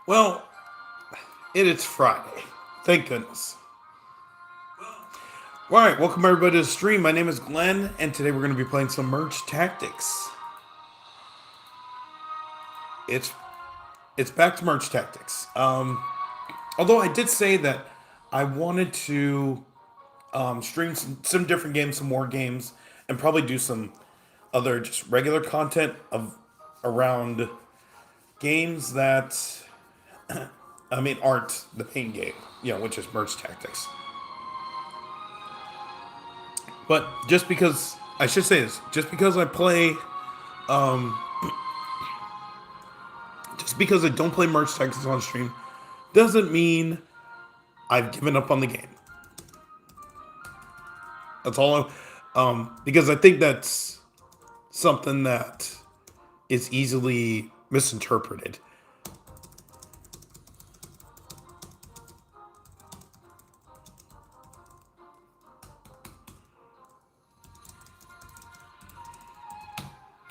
Well, it's Friday. Thank goodness. All right, welcome everybody to the stream. My name is Glenn, and today we're going to be playing some Merge Tactics. It's it's back to Merge Tactics. Although I did say that I wanted to stream some different games, some more games, and probably do some other just regular content of around games that aren't the main game, which is Merge Tactics. But just because I should say this, just because I don't play Merge Tactics on stream, doesn't mean I've given up on the game. That's all. Because I think that's something that is easily misinterpreted.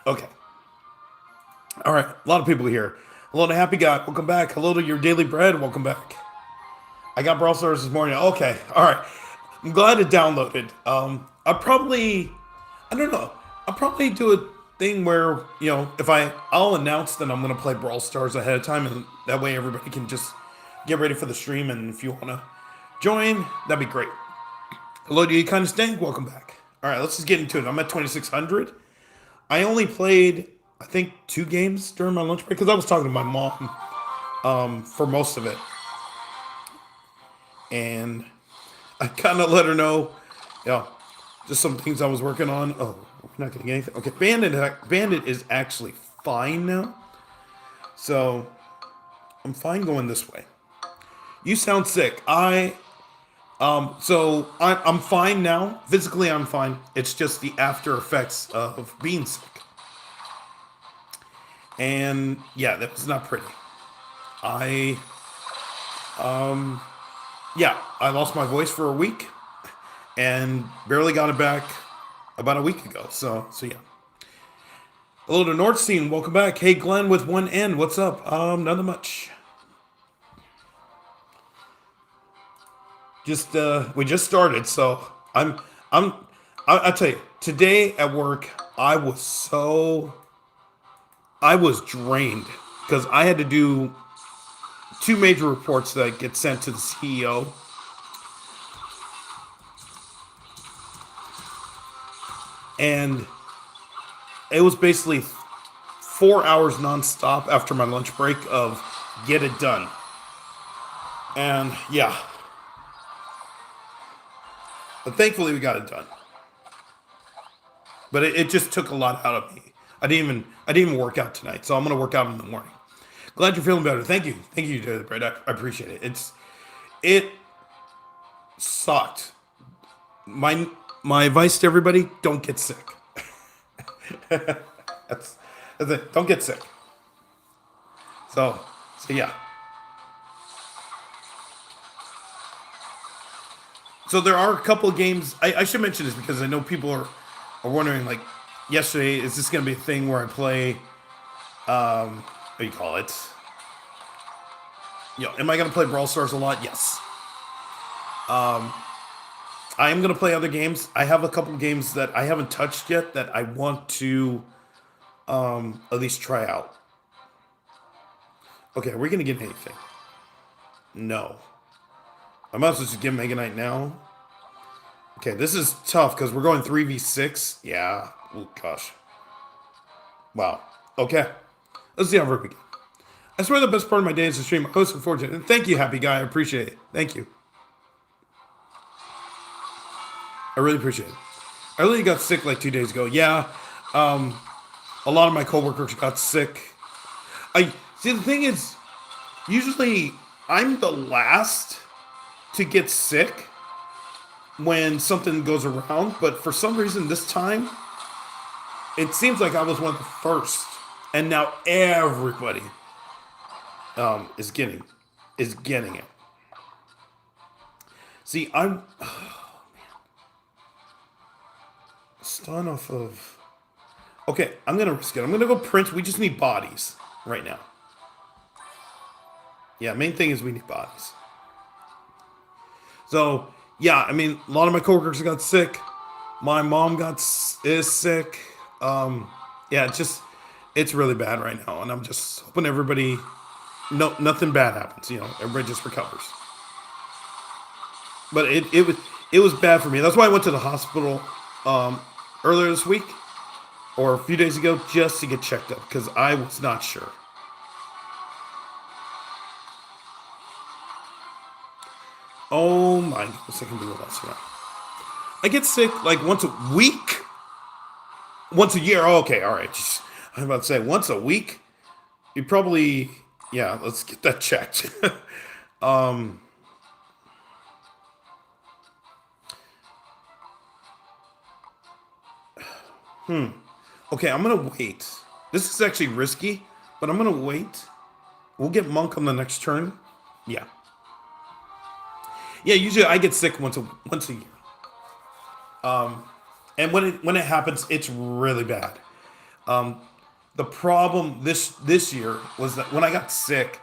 Okay. All right. A lot of people here. Hello to Happy Guy. Welcome back. Hello to Your Daily Bread. Welcome back. I got Brawl Stars this morning. Okay. All right. I'm glad it downloaded. I don't know. I'll probably do a thing where, if I'll announce that I'm going to play Brawl Stars ahead of time, and that way everybody can just get ready for the stream. And if you want to join, that'd be great. Hello to You Kind of Stank. Welcome back. All right. Let's just get into it. I'm at 2,600. I only played, I think, 2 games during my lunch break because I was talking to my mom for most of it. And I kind of let her know, just some things I was working on. Oh, we're not getting anything. Okay, Bandit is actually fine now. So, I'm going this way. You sound sick. I'm fine now. Physically, I'm fine. It's just the after effects of being sick. And yeah, that was not pretty. I lost my voice for a week and barely got it back about a week ago. So yeah. Hello to Nordstein, welcome back. Hey Glenn with one N, what's up? Nothing much. We just started, so I tell you, today at work I was drained because I had to do 2 major reports that get sent to the CEO. And it was basically 4 hours nonstop after my lunch break of get it done. And yeah. But thankfully we got it done. But it just took a lot out of me. I didn't even work out tonight, so I'm gonna work out in the morning. Glad you're feeling better. Thank you, Brett. I appreciate it. It sucked. My advice to everybody: don't get sick. that's it. Don't get sick. So yeah. So there are a couple of games. I should mention this because I know people are wondering. Like yesterday, is this going to be a thing where I play? What do you call it? Am I going to play Brawl Stars a lot? Yes. I am going to play other games. I have a couple of games that I haven't touched yet that I want to at least try out. Okay, are we going to get anything? No. I might as well just give Mega Knight now. Okay, this is tough because we're going 3v6. Yeah. Oh, gosh. Wow. Okay. Let's see how far we get. I swear the best part of my day is the stream. I was looking forward to it. Thank you, Happy Guy. I appreciate it. Thank you. I really appreciate it. I really got sick like 2 days ago. Yeah. A lot of my coworkers got sick. The thing is, usually I'm the last to get sick when something goes around, but for some reason this time, it seems like I was one of the first, and now everybody is getting it. See, I'm stun off of. Okay, I'm gonna risk it. I'm gonna go Prince. We just need bodies right now. Yeah, main thing is we need bodies. So yeah, I mean, a lot of my coworkers got sick. My mom is sick. Yeah, it's really bad right now, and I'm just hoping everybody, no, nothing bad happens. Everybody just recovers. But it was bad for me. That's why I went to the hospital um, earlier this week or a few days ago just to get checked up because I was not sure. Oh my goodness, I can do less. Yeah. I get sick like once a week, once a year. Oh, okay, all right. I'm about to say once a week. You probably, yeah. Let's get that checked. um, okay, I'm gonna wait. This is actually risky, but I'm gonna wait. We'll get Monk on the next turn. Yeah, yeah. Usually I get sick once a year, and when it happens, it's really bad. The problem this year was that when I got sick,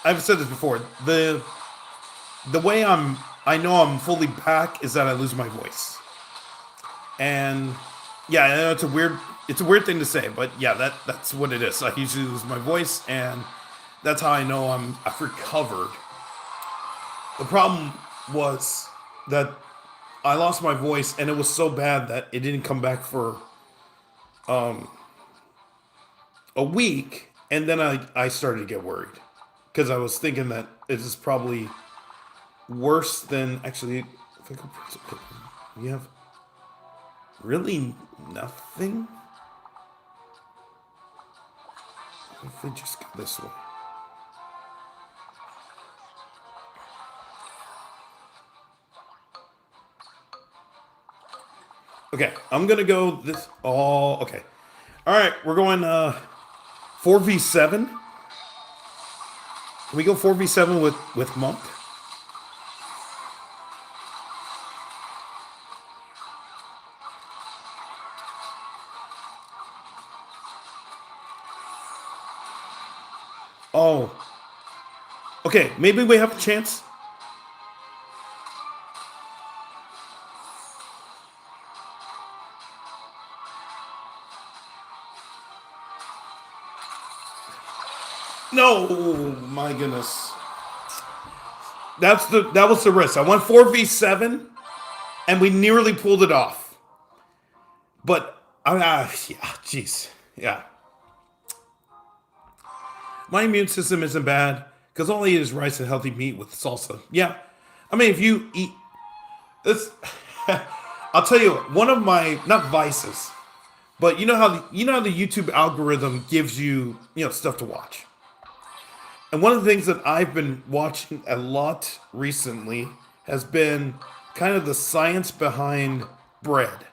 I've said this before. The way I know I'm fully back is that I lose my voice, and yeah, I know it's a weird thing to say, but yeah, that's what it is. I usually lose my voice, and that's how I know I've recovered. The problem was that I lost my voice, and it was so bad that it didn't come back for a week, and then I started to get worried because I was thinking that it is probably worse than actually. If I could, we have really nothing. If we just go this way. Okay, I'm gonna go this. Oh, okay. All right, we're going 4v7. Can we go 4v7 with Monk? Oh, okay. Maybe we have a chance. No, my goodness. That was the risk. I went 4v7, and we nearly pulled it off. But yeah, jeez, yeah. My immune system isn't bad because all I eat is rice and healthy meat with salsa. Yeah, I mean if you eat this, I'll tell you one of my not vices, but you know how the YouTube algorithm gives you stuff to watch. And one of the things that I've been watching a lot recently has been kind of the science behind bread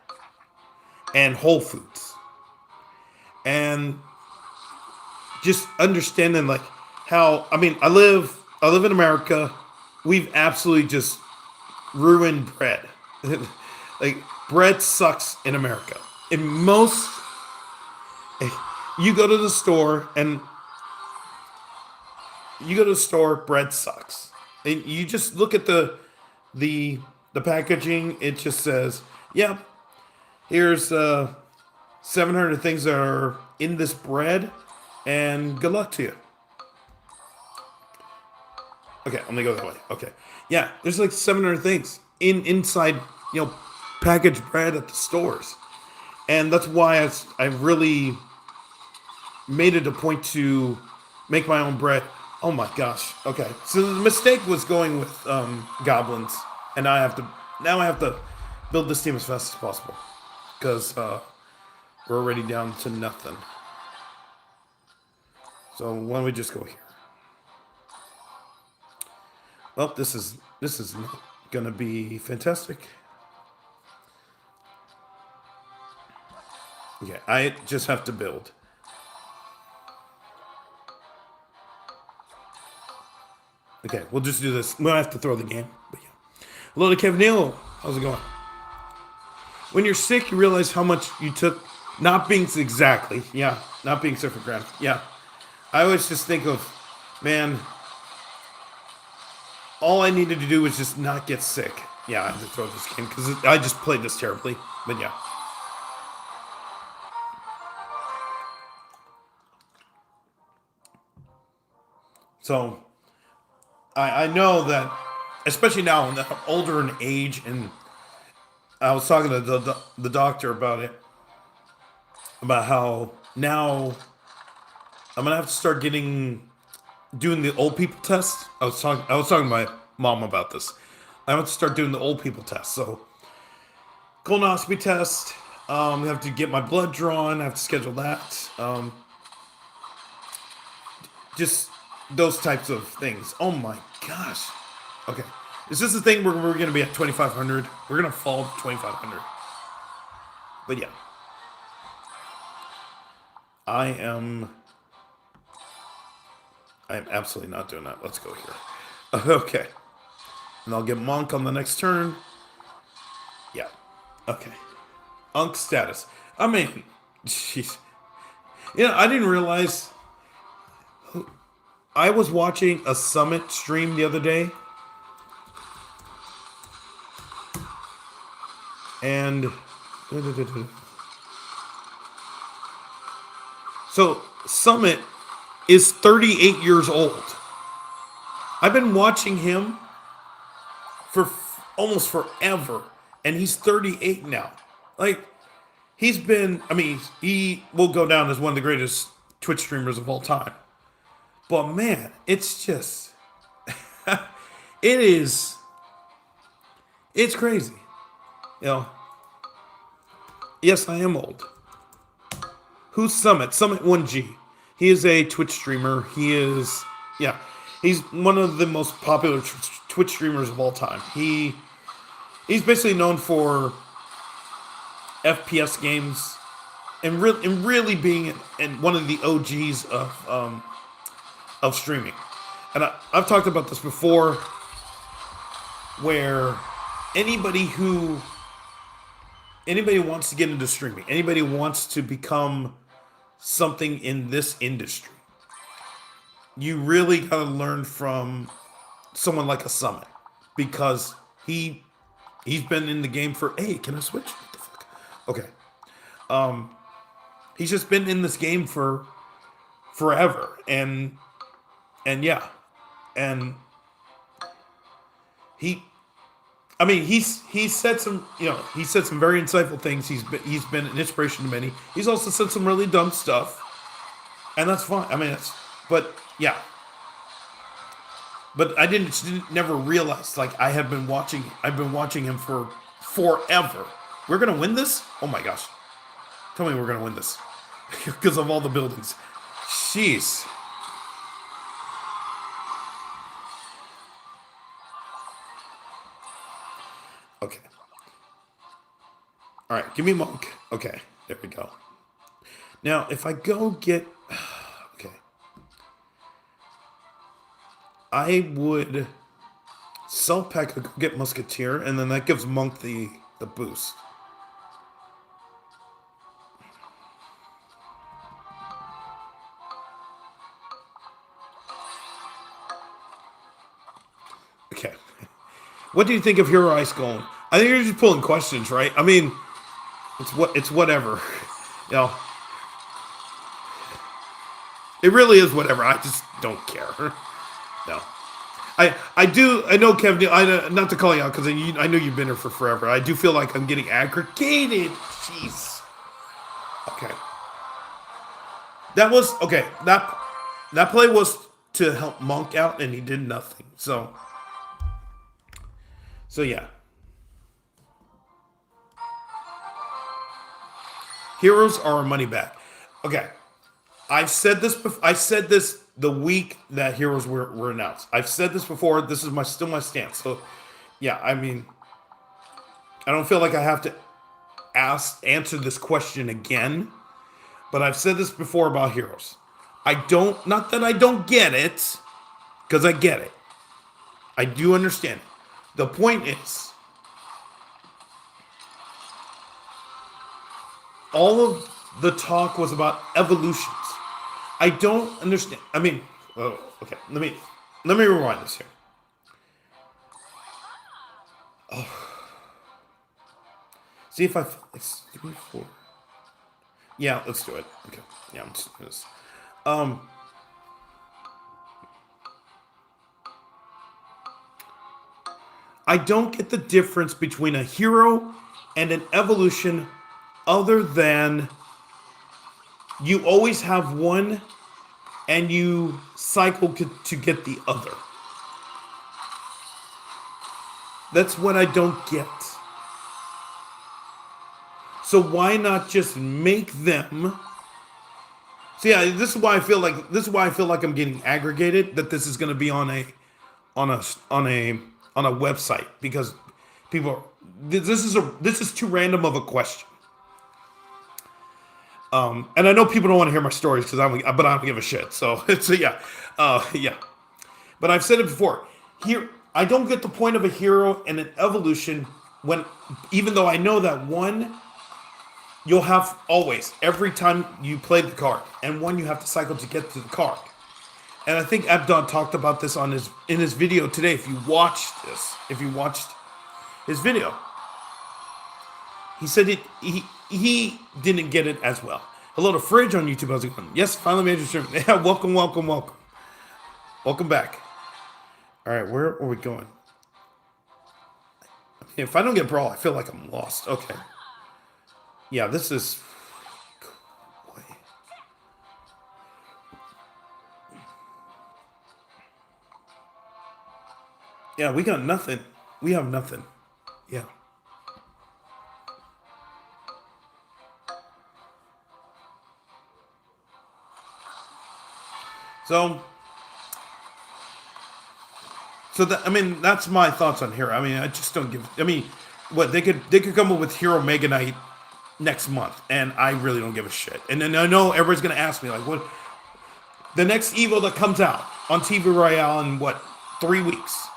and whole foods. And just understanding like how I mean I live in America. We've absolutely just ruined bread. Like bread sucks in America. In most you go to the store and bread sucks. And you just look at the packaging, it just says, "Yep, here's 700 things that are in this bread, and good luck to you." Okay, I'm gonna go that way. Okay, yeah, there's like 700 things inside, packaged bread at the stores, and that's why I really made it a point to make my own bread. Oh my gosh. Okay, so the mistake was going with goblins, and now I have to build this team as fast as possible because we're already down to nothing. So why don't we just go here? Well, this is gonna be fantastic. Okay, I just have to build. Okay, we'll just do this. We don't have to throw the game. But yeah. Hello to Kevin Neal. How's it going? When you're sick, you realize how much you took not being exactly. Yeah, not being sick for granted. Yeah. I always just think of, man, all I needed to do was just not get sick. Yeah, I had to throw this game because I just played this terribly. But yeah. So I know that, especially now that I'm older in age, and I was talking to the doctor about how now I'm gonna have to start doing the old people test. I was talking to my mom about this. I have to start doing the old people test. So colonoscopy test. I have to get my blood drawn. I have to schedule that. Just those types of things. Oh my gosh. Okay. Is this the thing where we're going to be at 2,500? We're going to fall to 2,500. But yeah. I am absolutely not doing that. Let's go here. Okay. And I'll get Monk on the next turn. Yeah. Okay. Unk status. I mean, jeez. Yeah, I didn't realize. I was watching a Summit stream the other day. And. So, Summit is 38 years old. I've been watching him for almost forever. And he's 38 now. Like, he's been. I mean, he will go down as one of the greatest Twitch streamers of all time. But man, it's just. It is. It's crazy. You know. Yes, I am old. Who's Summit? Summit 1G. He is a Twitch streamer. He is. Yeah. He's one of the most popular Twitch streamers of all time. He's basically known for FPS games and really being one of the OGs of streaming. And I've talked about this before, where anybody wants to get into streaming, anybody wants to become something in this industry, you really gotta learn from someone like a Summit, because he's been in the game for. Hey, can I switch? What the fuck? Okay. He's just been in this game for forever, and yeah, and I mean, he's said some, he said some very insightful things. He's been an inspiration to many. He's also said some really dumb stuff, and that's fine. I mean, but yeah. But I never realized, like, I've been watching him for forever. We're gonna win this? Oh my gosh. Tell me we're gonna win this. Because of all the buildings. Jeez. Okay. Alright, give me Monk. Okay, there we go. Now, if I go get. Okay. I would sell Pekka, go get Musketeer, and then that gives Monk the boost. Okay. What do you think of Hero Ice Golem? I think you're just pulling questions, right? I mean, it's whatever. You know. It really is whatever. I just don't care. No. I know, Kevin, not to call you out, because I know you've been here for forever. I do feel like I'm getting aggregated. Jeez. Okay. That play was to help Monk out, and he did nothing. So yeah. Heroes are our money back. Okay. I've said this before. I said this the week that Heroes were announced. I've said this before. This is still my stance. So, yeah, I mean, I don't feel like I have to answer this question again. But I've said this before about Heroes. Not that I don't get it, because I get it. I do understand it. The point is, all of the talk was about evolutions. I don't understand. I mean, okay. Let me rewind this here. See if I... It's 3, 4. Yeah, let's do it. Okay. Yeah, I'm just doing this. I don't get the difference between a hero and an evolution other than you always have one and you cycle to get the other. That's what I don't get. So why not just make them? So yeah, this is why I feel like I'm getting aggregated. That this is going to be on a website because people. This is too random of a question. And I know people don't want to hear my stories but I don't give a shit. So yeah. But I've said it before. Here, I don't get the point of a hero and an evolution when, even though I know that one, you'll have always every time you play the card, and one you have to cycle to get to the card. And I think Abdon talked about this in his video today. If you watched his video, he said he didn't get it as well. Hello to Fridge on YouTube. How's it going? Yes, finally made your stream. Yeah, welcome. Welcome back. All right, where are we going? If I don't get Brawl, I feel like I'm lost. Okay. Yeah, this is... Yeah, we got nothing. We have nothing. Yeah. So that, I mean, that's my thoughts on Hero. I mean, I just don't give. I mean, what they could come up with Hero Mega Knight next month, and I really don't give a shit. And then I know everybody's gonna ask me like, what the next Evo that comes out on TV Royale in 3 weeks,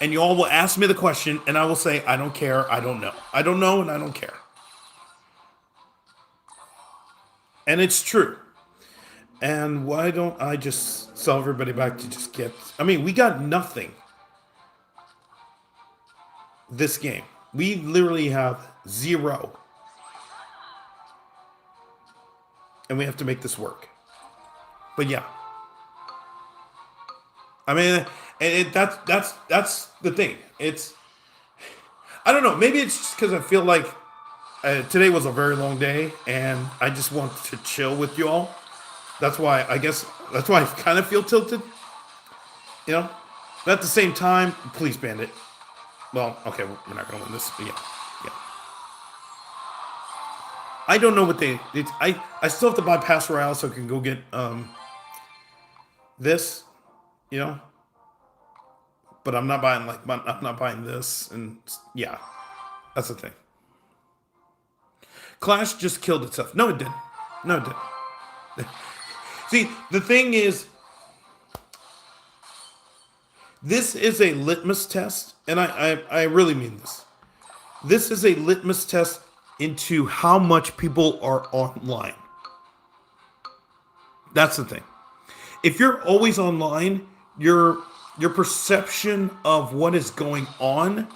and you all will ask me the question, and I will say I don't care, I don't know, and I don't care, and it's true. And why don't I just sell everybody back to just get... I mean, we got nothing this game. We literally have 0. And we have to make this work. But yeah. I mean, that's the thing. It's... I don't know. Maybe it's just because I feel like today was a very long day. And I just want to chill with you all. That's why I kind of feel tilted, you know. But at the same time, please ban it. Well, okay, we're not going to win this, but yeah. I don't know what I still have to buy Pass Royale so I can go get this, you know. But I'm not buying this, and yeah, that's the thing. Clash just killed itself. No, it didn't. See, the thing is, this is a litmus test, and I really mean this. This is a litmus test into how much people are online. That's the thing. If you're always online, your perception of what is going on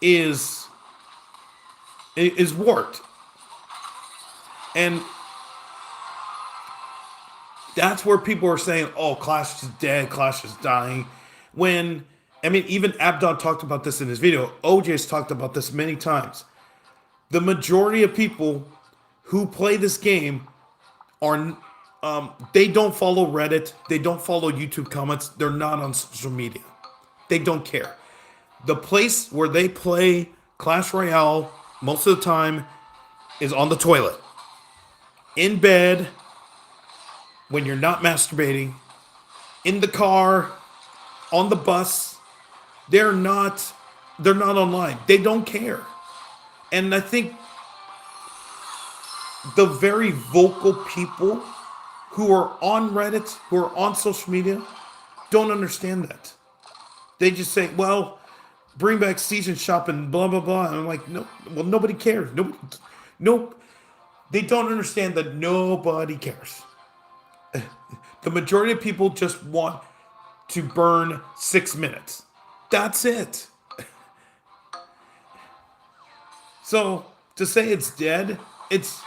is warped. And that's where people are saying, oh, Clash is dead, Clash is dying. When, I mean, even Abdon talked about this in his video. OJ's talked about this many times. The majority of people who play this game are, they don't follow Reddit. They don't follow YouTube comments. They're not on social media. They don't care. The place where they play Clash Royale most of the time is on the toilet, in bed, when you're not masturbating, in the car, on the bus. They're not online. They don't care. And I think the very vocal people who are on Reddit, who are on social media, don't understand that. They just say, well, bring back season shop and blah, blah, blah. And I'm like, no, well, nobody cares. They don't understand that nobody cares. The majority of people just want to burn 6 minutes. That's it. So to say it's dead, it's.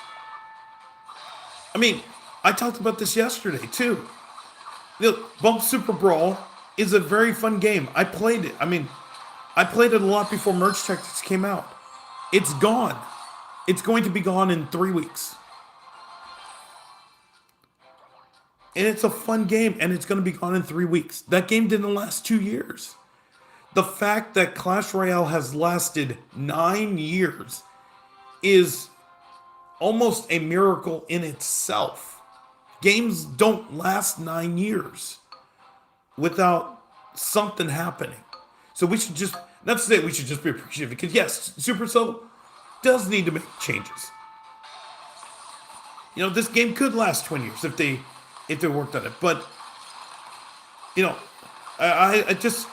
I mean, I talked about this yesterday too. Bump Super Brawl is a very fun game. I played it. I mean, I played it a lot before Merge Tactics came out. It's gone. It's going to be gone in 3 weeks. And it's a fun game, and it's going to be gone in 3 weeks. That game didn't last 2 years. The fact that Clash Royale has lasted 9 years is almost a miracle in itself. Games don't last 9 years without something happening. So we should just, not to say we should just be appreciative, because yes, Supercell does need to make changes. You know, this game could last 20 years if they worked on it. But, you know, I just,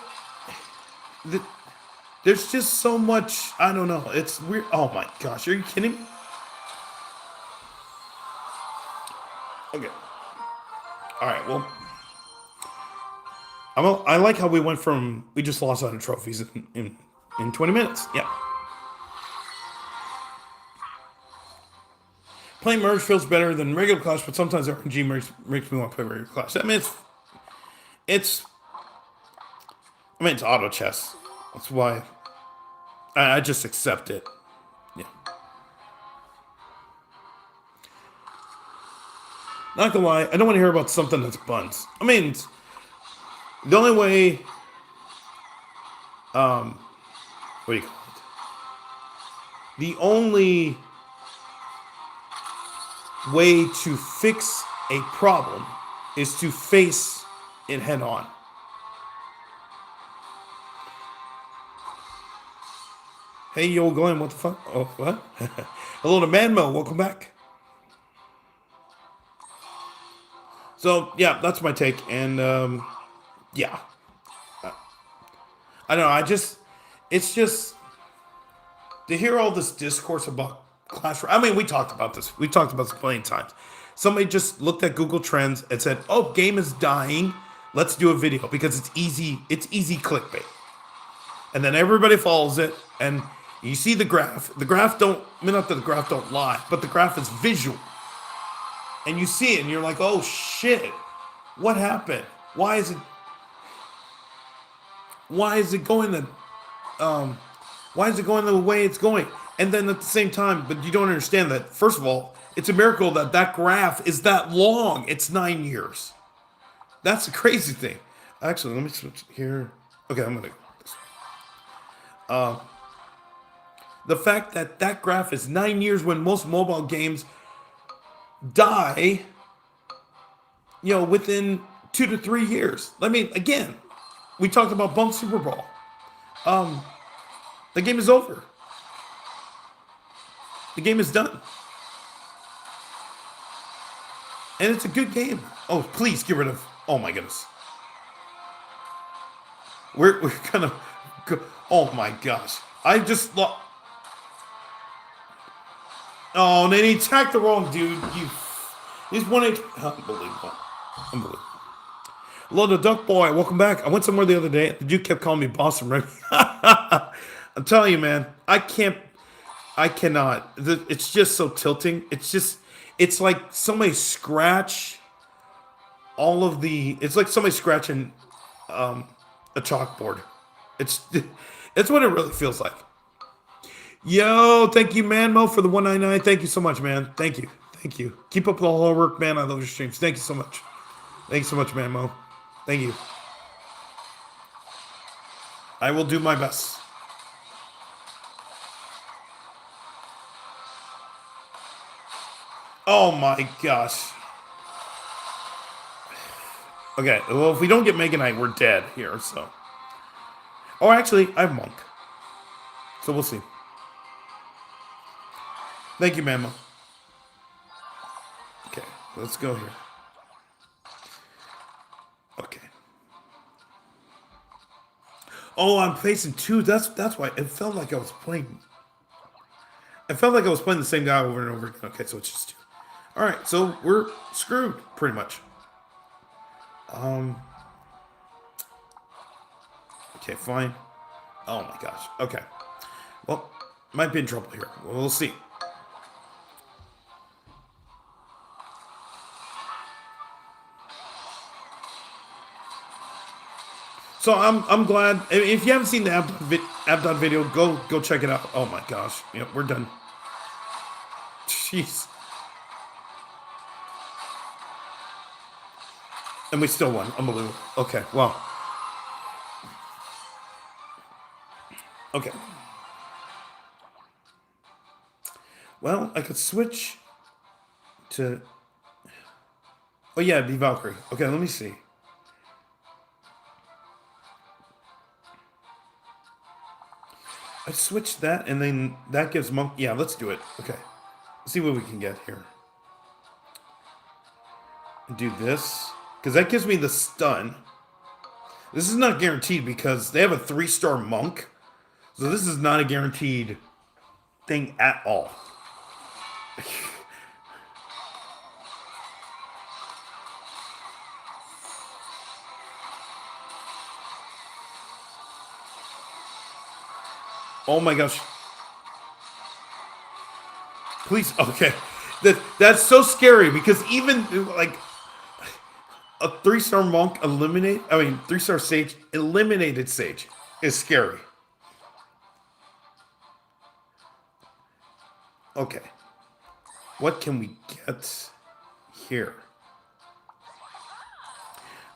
there's just so much, I don't know. It's weird. Oh my gosh, are you kidding me? Okay. All right, well, I like how we went from, we just lost 100 trophies in 20 minutes. Yeah. Playing Merge feels better than regular Clash, but sometimes RNG makes me want to play regular Clash. I mean, it's auto chess. That's why I just accept it. Yeah. Not gonna lie, I don't want to hear about something that's buns. I mean, the only way, what do you call it? The only way to fix a problem is to face it head on. Hey, yo, Glenn, what the fuck? Oh, what? Hello to Manmo, welcome back. So, yeah, that's my take, and, yeah. I don't know, it's just, to hear all this discourse about Clash Royale, I mean, we talked about this. We talked about this plenty of times. Somebody just looked at Google Trends and said, oh, game is dying. Let's do a video because it's easy clickbait. And then everybody follows it, and you see the graph. The graph not that the graph don't lie, but the graph is visual. And you see it, and you're like, oh, shit. What happened? Why is it going the way it's going? And then at the same time, but you don't understand that, first of all, it's a miracle that graph is that long. It's 9 years. That's the crazy thing. Actually, let me switch here. Okay, I'm going to go this way. The fact that graph is 9 years when most mobile games die, within 2 to 3 years. I mean, again, we talked about Bump Super Brawl. The game is over. The game is done. And it's a good game. Oh, please get rid of... Oh, my goodness. We're gonna... Oh, my gosh. I just... Oh, and then he attacked the wrong dude. He's 1 Unbelievable. Hello to Duck Boy. Welcome back. I went somewhere the other day. The dude kept calling me Boston Red. I'm telling you, man. I cannot. It's just so tilting. It's like somebody scratch all of the... It's like somebody scratching a chalkboard. It's what it really feels like. Yo, thank you, Manmo, for the 199. Thank you so much, man. Thank you. Keep up the hard work, man. I love your streams. Thank you so much. Thank you so much, Manmo. Thank you. I will do my best. Oh my gosh. Okay, well, if we don't get Mega Knight, we're dead here, so. Oh, actually, I have Monk. So we'll see. Thank you, Mamo. Okay, let's go here. Okay. Oh, I'm facing two. That's why it felt like I was playing. It felt like I was playing the same guy over and over again. Okay, so it's just two. All right, so we're screwed pretty much. Okay, fine. Oh my gosh. Okay. Well, might be in trouble here. Well, we'll see. So I'm glad. If you haven't seen the Abdon video, go check it out. Oh my gosh. Yeah, we're done. Jeez. And we still won. Unbelievable. Okay. Well. Okay. Well, I could switch to. Oh yeah, it'd be Valkyrie. Okay, let me see. I switched that, and then that gives monk. Yeah, let's do it. Okay, let's see what we can get here. Do this because that gives me the stun. This is not guaranteed because they have a 3-star monk, so this is not a guaranteed thing at all. Oh my gosh. Please, okay. That's so scary because even like a 3-star monk 3-star sage eliminated sage is scary. Okay. What can we get here?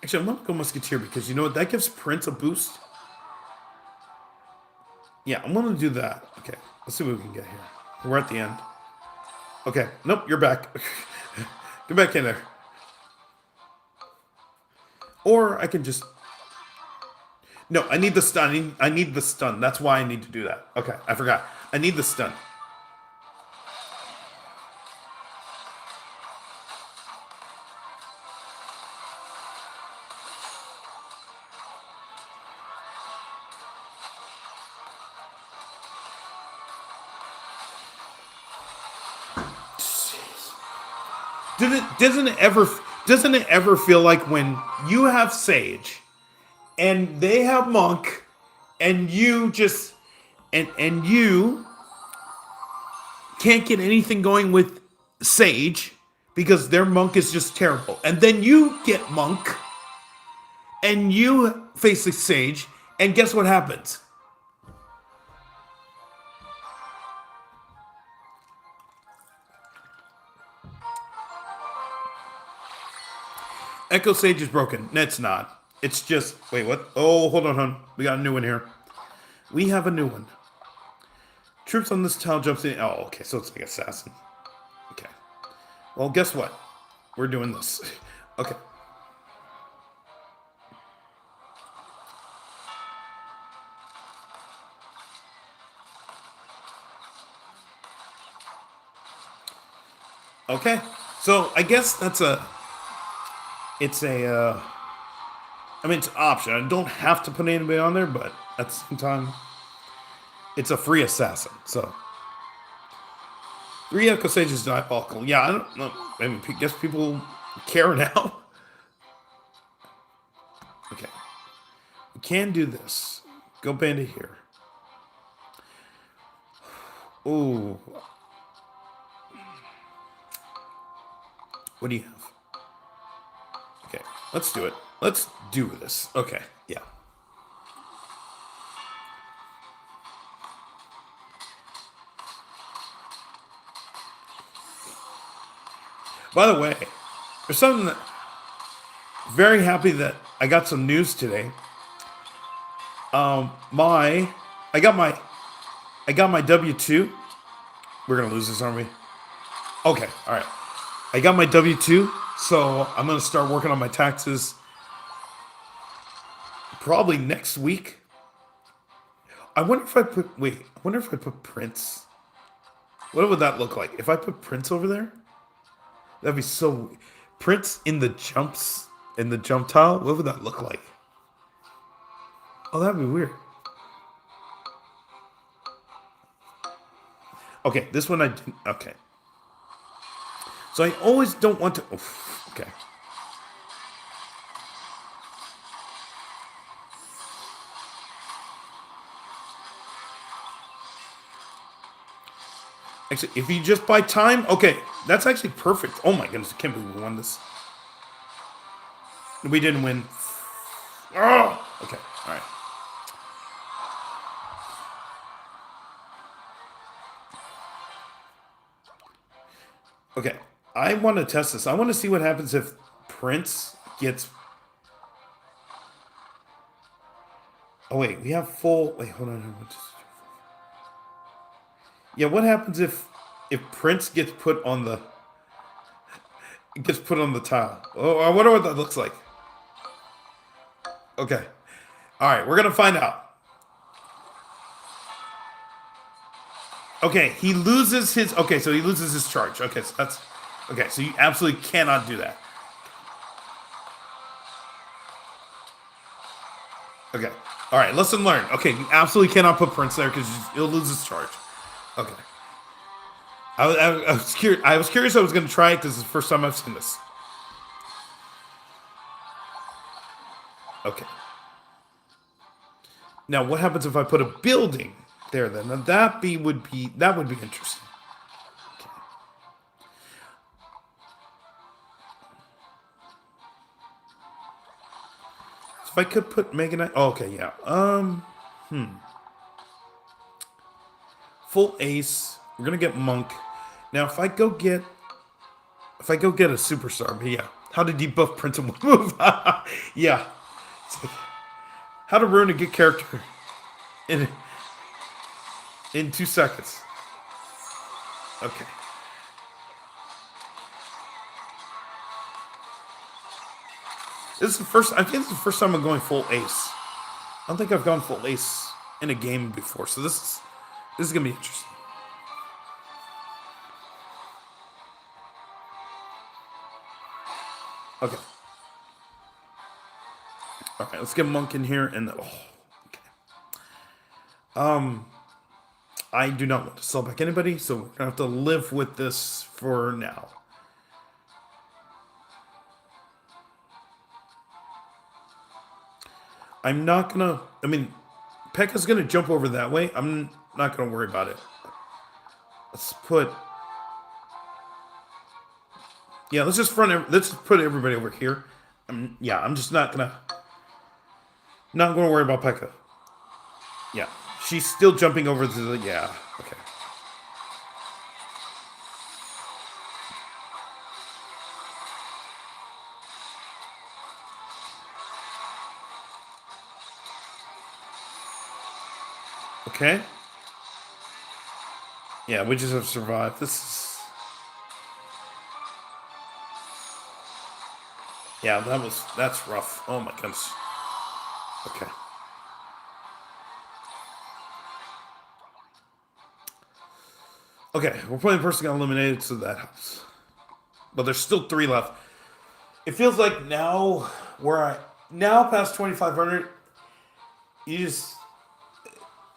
Actually, I'm gonna go Musketeer because you know what? That gives Prince a boost. Yeah, I'm gonna do that. Okay, let's see what we can get here. We're at the end. Okay, nope, you're back. Get back in there. Or I can just... No, I need the stun. I need the stun. That's why I need to do that. Okay, I forgot. I need the stun. Doesn't it ever feel like when you have Sage and they have Monk and you just and you can't get anything going with Sage because their Monk is just terrible. And then you get Monk and you face the Sage and guess what happens? Echo Sage is broken. No, it's not. It's just... Wait, what? Oh, hold on, hon. We got a new one here. We have a new one. Troops on this tile jumps in... Oh, okay, so it's like Assassin. Okay. Well, guess what? We're doing this. Okay. Okay. So, I guess that's a... It's a... I mean, it's an option. I don't have to put anybody on there, but at the same time, it's a free assassin. So, 3 Echo Sage is diabolical. Yeah, I don't know. I mean, I guess people care now. Okay. We can do this. Go bandit here. Ooh. What do you have? Okay, let's do it. Let's do this. Okay, yeah. By the way, there's something that... Very happy that I got some news today. I got my W-2. We're gonna lose this, aren't we? Okay, all right. I got my W-2, so I'm gonna start working on my taxes probably next week. I wonder if I put... Wait, I wonder if I put Prince. What would that look like? If I put Prince over there? That'd be so... Prince in the jumps... In the jump tile? What would that look like? Oh, that'd be weird. Okay, this one I didn't... Okay. So I always don't want to... Oof, okay. Actually, if you just buy time, okay, that's actually perfect. Oh my goodness, I can't believe we won this. We didn't win. Oh, okay, all right. Okay, I want to test this. I want to see what happens if Prince gets. Oh wait, we have full. Wait, hold on. Yeah, what happens if Prince gets put on the tile? Oh, I wonder what that looks like. Okay, all right, we're gonna find out. Okay, he loses his. Okay, so he loses his charge. Okay, so that's. Okay, so you absolutely cannot do that. Okay. All right, lesson learned. Okay, you absolutely cannot put Prince there because he'll lose his charge. Okay. I was curious. I was curious. I was going to try it because it's the first time I've seen this. Okay. Now, what happens if I put a building there? Then now that would be interesting. Okay. So if I could put Mega Knight. Oh, okay, yeah. Full ace. We're gonna get Monk. Now, if I go get a superstar, but yeah. How to debuff Prince and move? Yeah. It's like, how to ruin a good character in 2 seconds. Okay. This is the first. I think this is the first time I'm going full ace. I don't think I've gone full ace in a game before, so this is gonna be interesting. Okay. All right. Let's get Monk in here, and okay. I do not want to sell back anybody, so we're gonna have to live with this for now. I'm not gonna. I mean, Pekka's gonna jump over that way. I'm not gonna worry about it. Let's put. Yeah, let's just let's put everybody over here. Yeah, I'm just not gonna worry about Pekka. Yeah, she's still jumping over to the. Yeah, okay. Okay. Yeah, we just have survived. This is. Yeah, that's rough. Oh my goodness. Okay. Okay, we're playing the person got eliminated, so that helps. But there's still 3 left. It feels like now past 2,500, you just.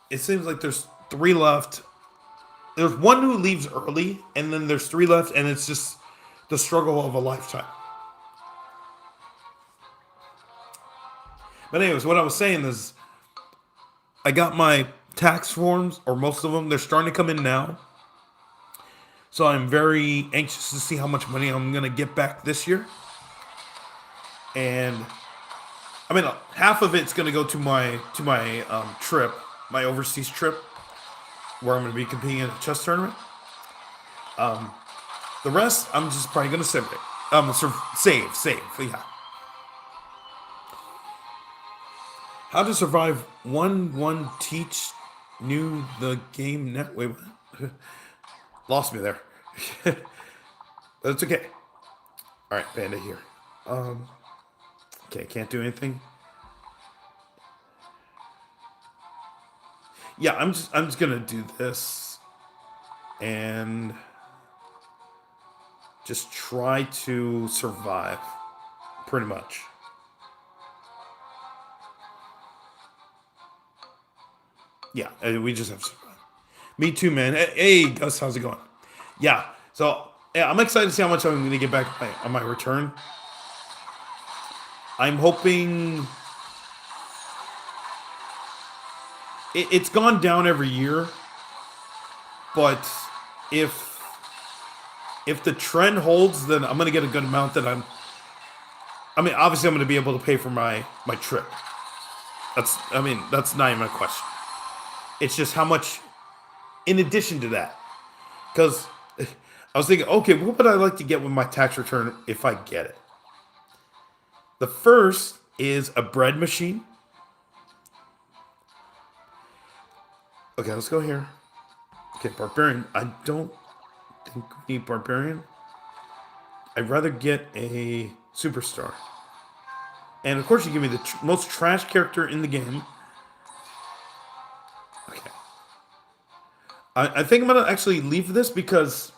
It seems like there's 3 left. There's one who leaves early, and then there's 3 left, and it's just the struggle of a lifetime. But anyways, what I was saying is, I got my tax forms, or most of them. They're starting to come in now. So I'm very anxious to see how much money I'm going to get back this year. And I mean, half of it's going to go to my trip, my overseas trip, where I'm going to be competing in a chess tournament. The rest, I'm just probably going to save it. Save. Yeah. How to survive 1-1 teach new the game net. Wait, what? Lost me there. But it's okay. All right, Panda here. Okay, can't do anything. Yeah, I'm just gonna do this and just try to survive, pretty much. Yeah, we just have to survive. Me too, man. Hey, Gus, how's it going? Yeah, so yeah, I'm excited to see how much I'm going to get back on my return. I'm hoping it's gone down every year, but if the trend holds, then I'm gonna get a good amount that I mean, obviously I'm gonna be able to pay for my trip. That's not even a question. It's just how much in addition to that. Because I was thinking, okay, what would I like to get with my tax return if I get it? The first is a bread machine. Okay, let's go here. Okay, barbarian. I don't think we need barbarian. I'd rather get a superstar. And of course, you give me the most trash character in the game. Okay. I think I'm going to actually leave this because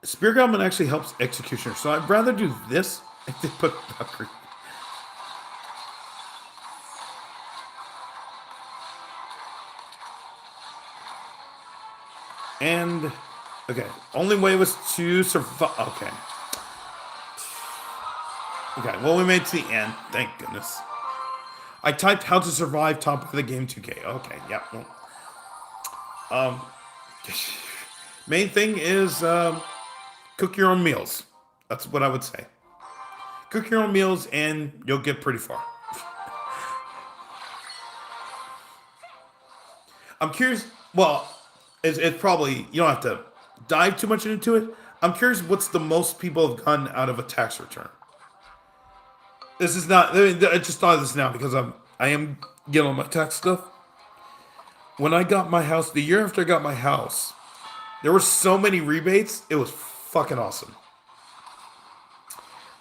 Spear Goblin actually helps Executioner. So I'd rather do this. I did put Valkyrie. And, okay. Only way was to survive. Okay. Okay, well, we made it to the end. Thank goodness. I typed how to survive top of the game 2K. Okay, yeah. Well, main thing is cook your own meals. That's what I would say. Cook your own meals and you'll get pretty far. I'm curious. Well, it's probably, you don't have to dive too much into it. I'm curious what's the most people have gotten out of a tax return. This is not. I just thought of this now because I am getting on my tax stuff. When I got my house, the year after I got my house, there were so many rebates. It was fucking awesome.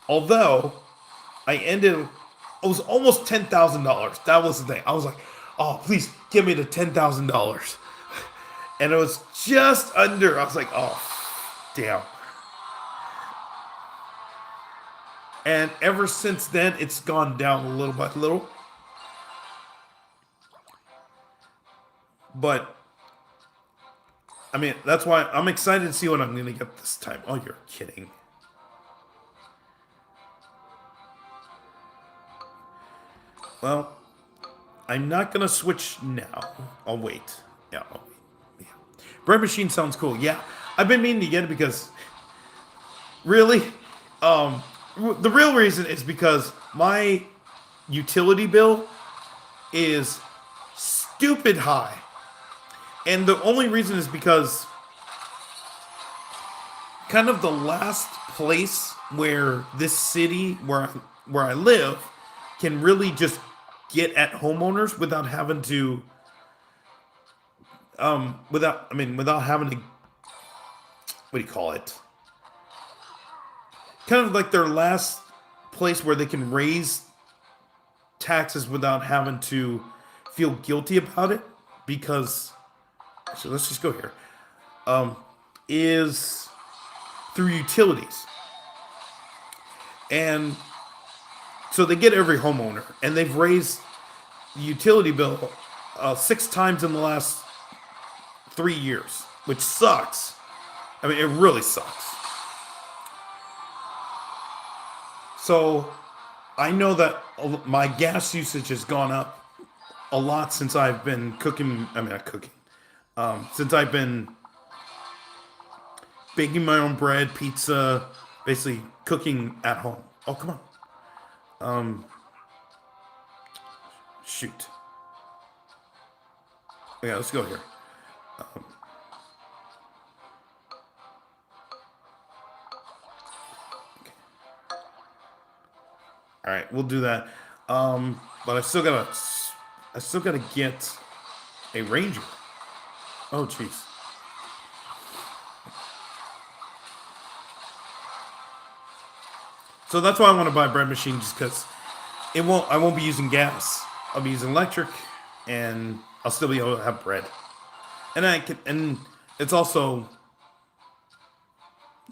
Although it was almost $10,000. That was the thing. I was like, oh, please give me the $10,000. And it was just under. I was like, oh, damn. And ever since then, it's gone down a little by little. But, I mean, that's why I'm excited to see what I'm going to get this time. Oh, you're kidding. Well, I'm not going to switch now. I'll wait. Yeah, I'll wait. Yeah. Bread machine sounds cool. Yeah, I've been meaning to get it because, really, the real reason is because my utility bill is stupid high. And the only reason is because kind of the last place where this city where I live can really just get at homeowners without having to without having to, what do you call it? Kind of like their last place where they can raise taxes without having to feel guilty about it, because so let's just go here. Is through utilities. And so they get every homeowner, and they've raised the utility bill 6 times in the last 3 years, which sucks. I mean, it really sucks. So I know that my gas usage has gone up a lot since I've been cooking. I mean, not cooking. Since I've been baking my own bread, pizza, basically cooking at home. Oh, come on. Shoot. Yeah, let's go here. All right, we'll do that. But I still gotta get a ranger. Oh, jeez. So that's why I want to buy a bread machine, just because I won't be using gas. I'll be using electric, and I'll still be able to have bread. And it's also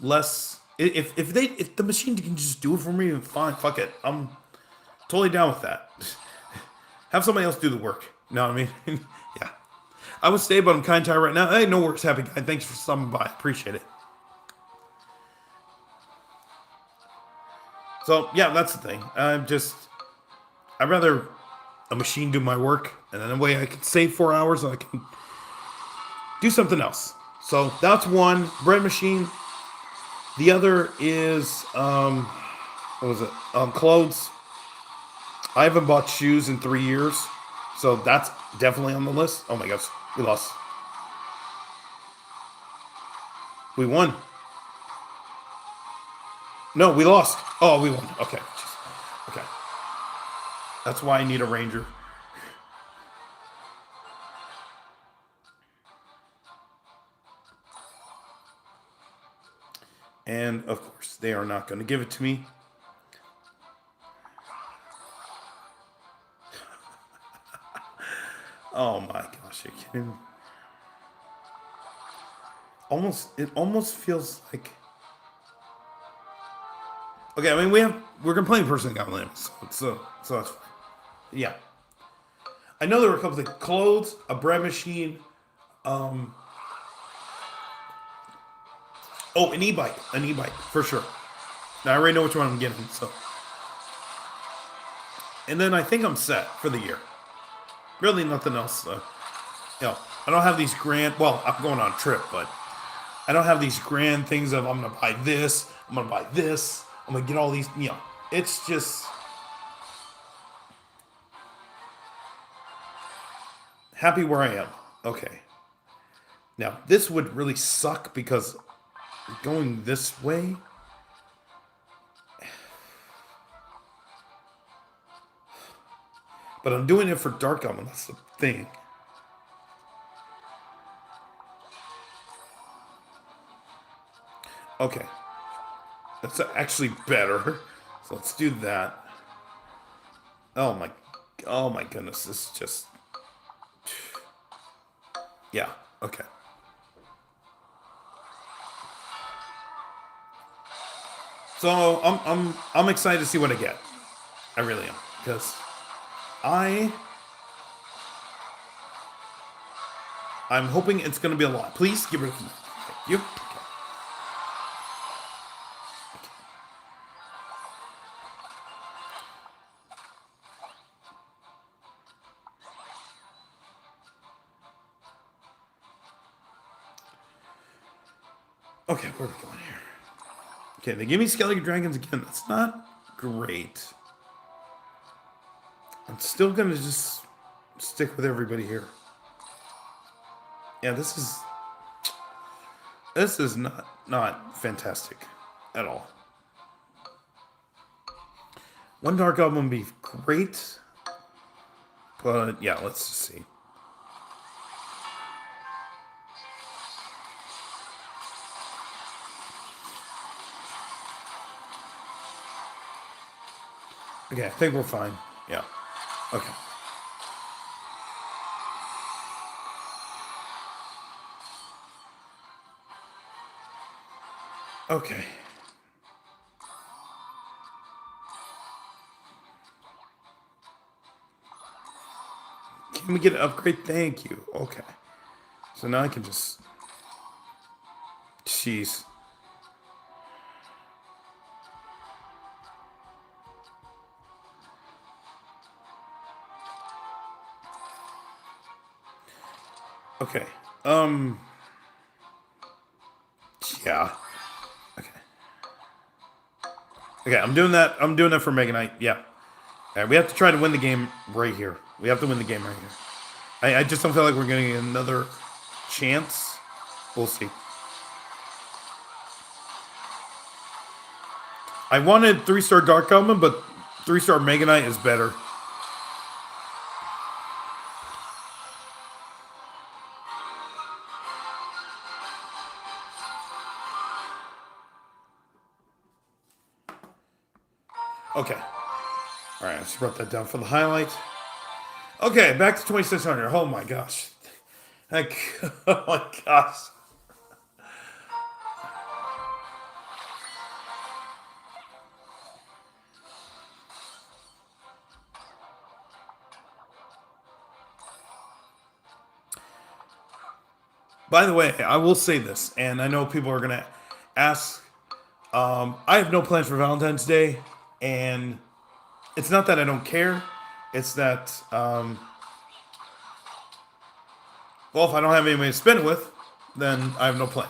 less. If the machine can just do it for me, fine, fuck it. I'm totally down with that. Have somebody else do the work. You know what I mean? Yeah. I would stay, but I'm kind of tired right now. Hey, no worries, happy guy. Thanks for stopping by. Appreciate it. So, yeah, that's the thing. I'd rather a machine do my work, and then a way I can save 4 hours, and I can do something else. So that's one bread machine. The other is what was it? Clothes. I haven't bought shoes in 3 years, so that's definitely on the list. Oh my gosh, we lost. We won. No, we lost. Oh, we won. Okay. Okay. That's why I need a ranger. And of course, they are not going to give it to me. Oh my gosh, you're kidding. It almost feels like. Okay, I mean we're gonna play in person got limits, so that's fine. Yeah. I know there were a couple of clothes, a bread machine, an e-bike for sure. Now I already know which one I'm getting, so. And then I think I'm set for the year. Really nothing else. I don't have these grand. Well, I'm going on a trip, but I don't have these grand things of I'm gonna buy this, I'm gonna buy this, I'm gonna get all these. It's just happy where I am. Okay. Now this would really suck because going this way. But I'm doing it for Dark Omen. That's the thing. Okay. That's actually better. So let's do that. Oh my goodness. This is just. Yeah. Okay. So I'm excited to see what I get. I really am because I'm hoping it's going to be a lot. Please give it a. Thank you. Okay, where are we going here? Okay, they give me Skeleton Dragons again. That's not great. I'm still gonna just stick with everybody here. Yeah, this is not fantastic at all. One Dark Album would be great, but yeah, let's just see. Okay, I think we're fine. Yeah. Okay. Okay. Can we get an upgrade? Thank you. Okay. So now I can just. Jeez. Okay. Yeah. Okay. Okay, I'm doing that. I'm doing that for Mega Knight. Yeah. All right, we have to try to win the game right here. We have to win the game right here. I just don't feel like we're getting another chance. We'll see. I wanted 3-star Dark Omen, but 3-star Mega Knight is better. Okay. All right, let's write that down for the highlight. Okay, back to 2600. Oh my gosh. Oh my gosh. By the way, I will say this, and I know people are going to ask. I have no plans for Valentine's Day, and it's not that I don't care. It's that, well, if I don't have anybody to spend it with, then I have no plans.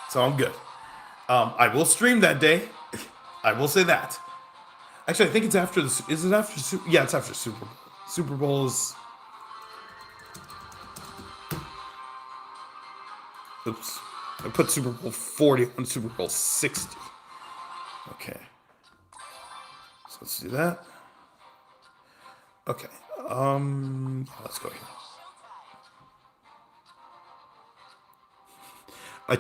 So I'm good. I will stream that day. I will say that. Actually, I think it's after the. Is it after? Yeah, it's after Super Bowl. Super Bowl is. Oops. I put Super Bowl 40 on Super Bowl 60. Okay. So let's do that. Okay. Let's go here. I.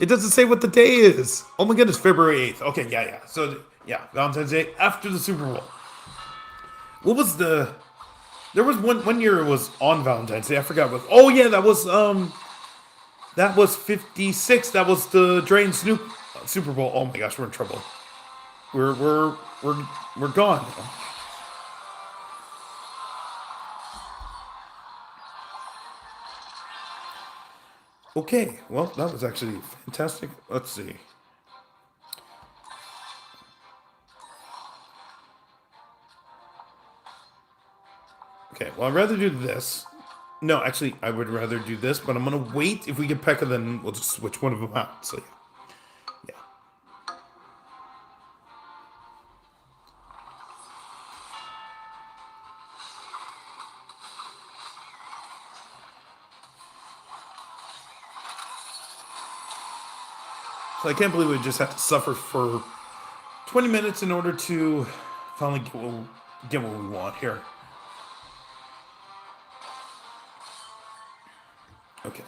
It doesn't say what the day is. Oh my goodness, February 8th. Okay, yeah. So, yeah, Valentine's Day after the Super Bowl. What was the. There was one year it was on Valentine's Day. I forgot what. Oh, yeah, that was 56. That was the Dre and Snoop Super Bowl. Oh my gosh, we're in trouble. We're gone. Okay, well, that was actually fantastic. Let's see. Okay, well, I'd rather do this. No, actually, I would rather do this, but I'm going to wait. If we get Pekka, then we'll just switch one of them out. So, yeah. So I can't believe we just have to suffer for 20 minutes in order to finally get what we want here. Okay.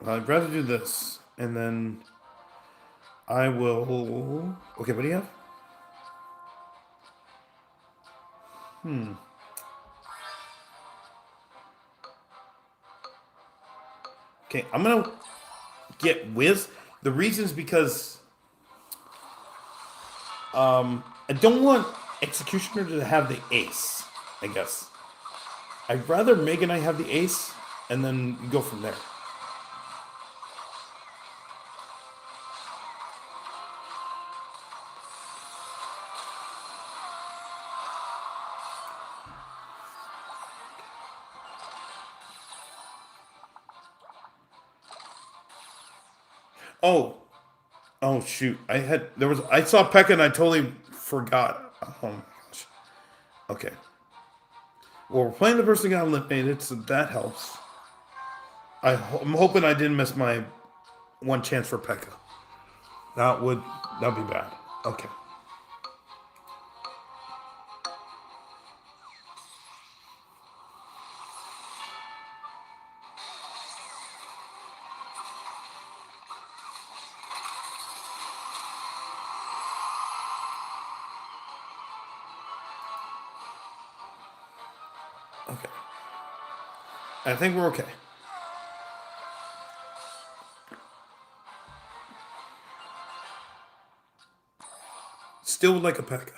I'd rather do this, and then I will. Okay, what do you have? Okay, I'm gonna get Wiz. The reason is because I don't want Executioner to have the ace. I guess I'd rather Meg and I have the ace, and then go from there. Oh, oh shoot! I saw Pekka and I totally forgot. Oh my gosh. Okay. Well, we're playing the person who got eliminated, so that helps. I'm hoping I didn't miss my one chance for Pekka. That'd be bad. Okay. Okay. I think we're okay. Still would like a Pekka.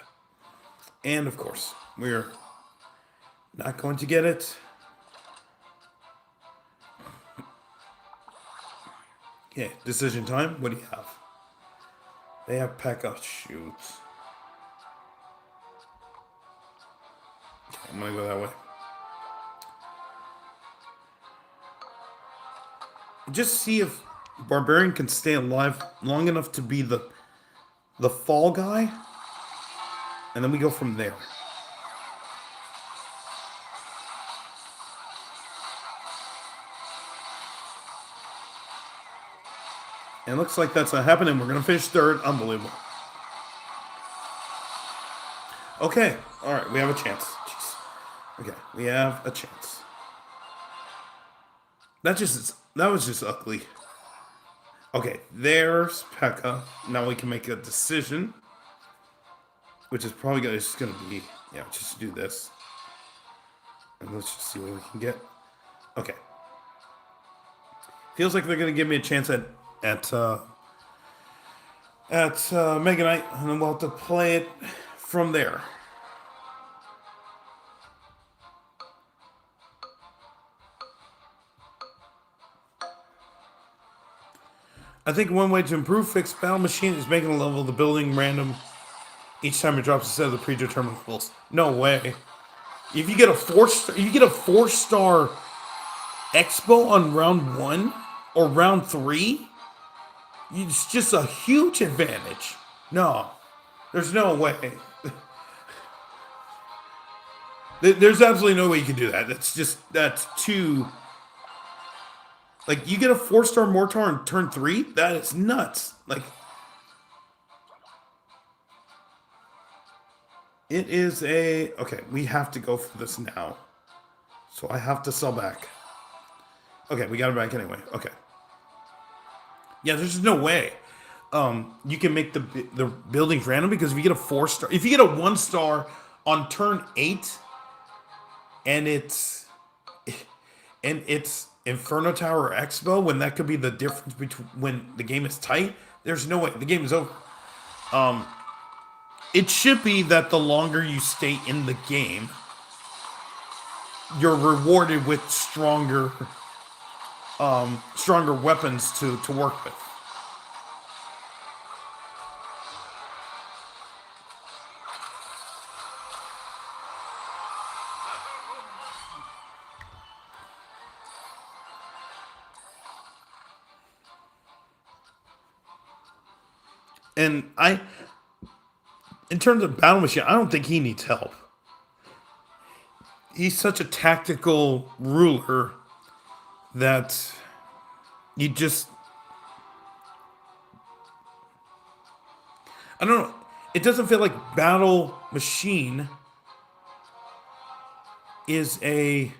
And of course, we're not going to get it. Okay, decision time. What do you have? They have Pekka. Shoot. Okay, I'm gonna go that way. Just see if Barbarian can stay alive long enough to be the fall guy, and then we go from there. And it looks like that's not happening. We're gonna finish third. Unbelievable. Okay, all right, we have a chance. Jeez. Okay, we have a chance. That was just ugly. Okay, there's Pekka. Now we can make a decision, which is probably just gonna be just do this, and let's just see what we can get. Okay, feels like they're gonna give me a chance at Mega Knight, and then we'll have to play it from there. I think one way to improve fixed battle machine is making a level of the building random each time it drops a set of the predetermined levels. No way. If you get a four-star expo on round 1 or round 3, it's just a huge advantage. No, there's no way. There's absolutely no way you can do that. That's too. Like, you get a 4-star mortar on turn 3? That is nuts. Like, it is a. Okay, we have to go for this now. So I have to sell back. Okay, we got it back anyway. Okay. Yeah, there's just no way. You can make the buildings random, because if you get a 4-star, if you get a 1-star on turn 8, and it's Inferno Tower or Expo, when that could be the difference between when the game is tight, there's no way. The game is over. It should be that the longer you stay in the game, you're rewarded with stronger weapons to work with. And in terms of battle machine, I don't think he needs help. He's such a tactical ruler that you just, I don't know. It doesn't feel like battle machine is a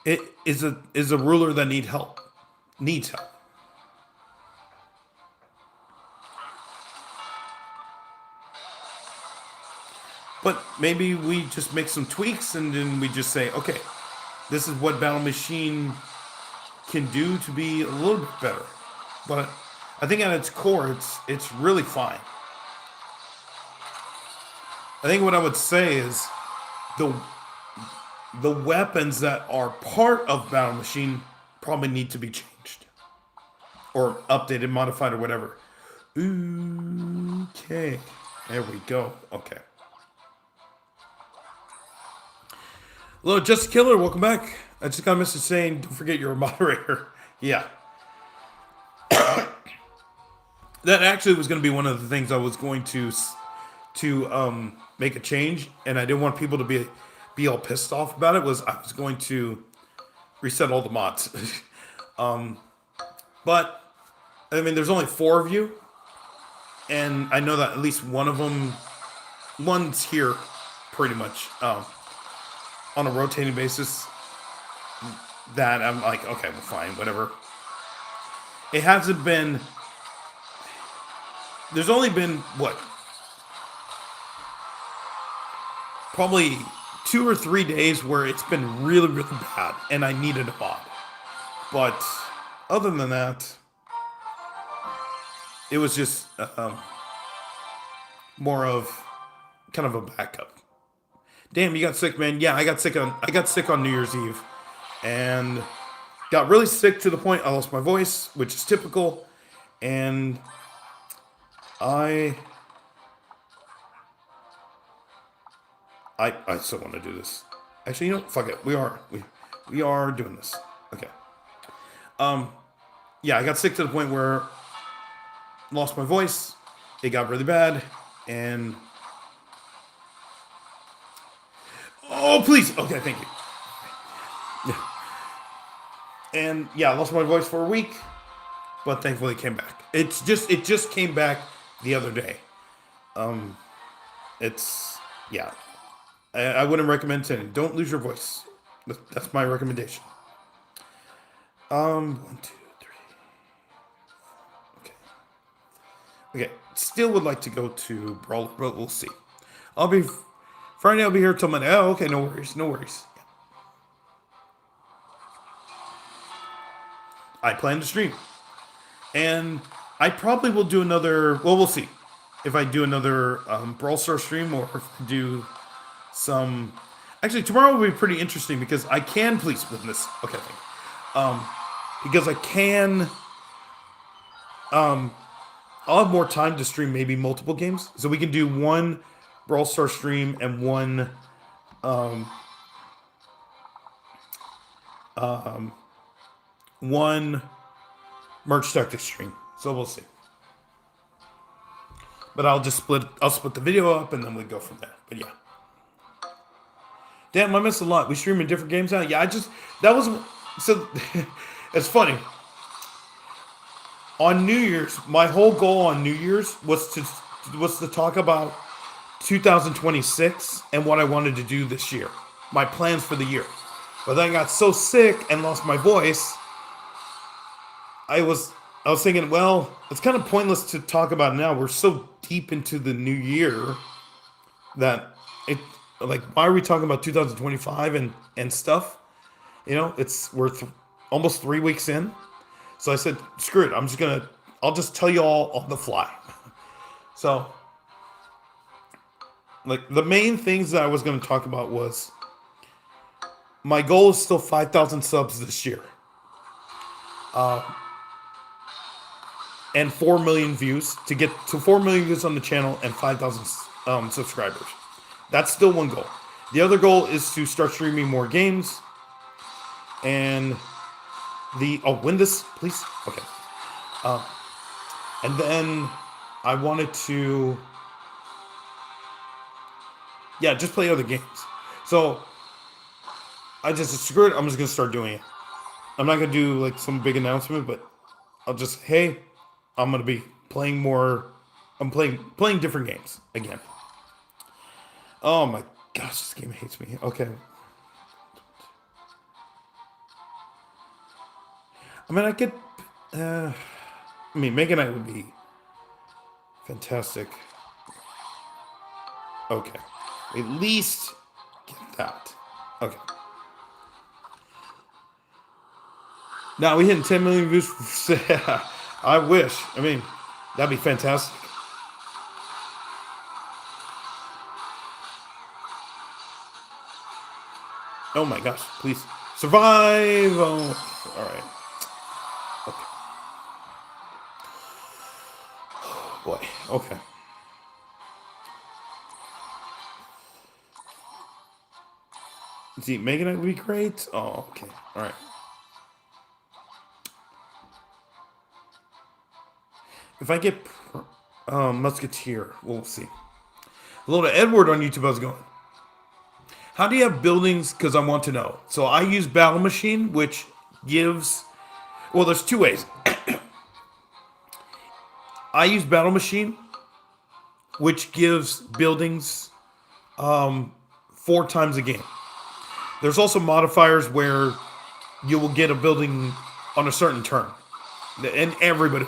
ruler that needs help. But maybe we just make some tweaks, and then we just say, okay, this is what Battle Machine can do to be a little bit better. But I think at its core, it's really fine. I think what I would say is the weapons that are part of Battle Machine probably need to be changed. Or updated, modified, or whatever. Okay. There we go. Okay. Hello, Just Killer. Welcome back. I just got a message saying, don't forget you're a moderator. Yeah. That actually was going to be one of the things I was going to make a change, and I didn't want people to be all pissed off about it. Was I was going to reset all the mods. But I mean, there's only 4 of you, and I know that at least one's here, pretty much on a rotating basis. That I'm like, okay, well, fine, whatever. It hasn't been. There's only been what? Probably 2 or 3 days where it's been really, really bad, and I needed a mod. But other than that, it was just more of kind of a backup. Damn, you got sick, man. Yeah, I got sick on New Year's Eve, and got really sick to the point I lost my voice, which is typical, and I still want to do this. Actually, you know, fuck it. We are doing this. Okay. Yeah, I got sick to the point where lost my voice. It got really bad, and oh, please. Okay, thank you. Yeah. And yeah, I lost my voice for a week, but thankfully it came back. It just came back the other day. Yeah. I wouldn't recommend saying don't lose your voice. That's my recommendation. 1, 2, 3. Okay. Okay. Still would like to go to Brawl, but we'll see. Friday I'll be here till Monday. Oh, okay, no worries. Yeah. I plan to stream. And I probably will do another, well, we'll see. If I do another Brawl Stars stream, or if I do some. Actually, tomorrow will be pretty interesting because I can please witness. Okay, because I can I'll have more time to stream maybe multiple games, so we can do one Brawl Stars stream and one Merch Tactics stream. So we'll see. But I'll split the video up and then we go from there. But yeah. Damn, I missed a lot. We stream in different games now. Yeah, that was so. It's funny. On New Year's, my whole goal on New Year's was to talk about 2026 and what I wanted to do this year, my plans for the year. But then I got so sick and lost my voice. I was thinking, well, it's kind of pointless to talk about now. We're so deep into the new year that why are we talking about 2025 and stuff? You know, we're almost 3 weeks in. So I said, screw it. I'll just tell you all on the fly. So, like, the main things that I was going to talk about was my goal is still 5,000 subs this year. And 4 million views to get to 4 million views on the channel and 5,000 subscribers. That's still one goal. The other goal is to start streaming more games. And win this, please? Okay. And then I wanted to, just play other games. So I just screw it. I'm just going to start doing it. I'm not going to do like some big announcement, but I'll just, hey, I'm going to be playing more. I'm playing different games again. Oh my gosh, this game hates me. Okay. I mean, Mega Knight would be fantastic. Okay. At least get that. Okay. Now we hitting 10 million views. I wish. I mean, that'd be fantastic. Oh my gosh, please. Survive! Oh, alright. Okay. Boy, okay. See, Mega Knight would be great. Oh, okay. Alright. If I get Musketeer, we'll see. Hello to Edward on YouTube. How's it going? How do you have buildings? Because I want to know. So I use Battle Machine, which gives... Well, there's two ways. I use Battle Machine, which gives buildings 4 times a game. There's also modifiers where you will get a building on a certain turn. And everybody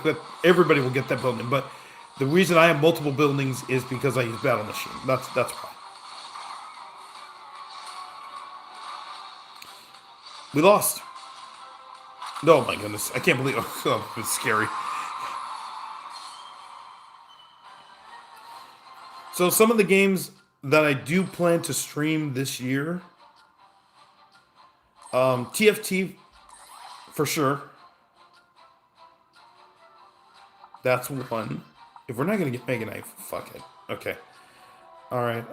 will get that building. But the reason I have multiple buildings is because I use Battle Machine. That's why. We lost. Oh my goodness. I can't believe it. Oh, it's scary. So some of the games that I do plan to stream this year. TFT for sure. That's one. If we're not gonna get Mega Knight, fuck it. Okay. Alright,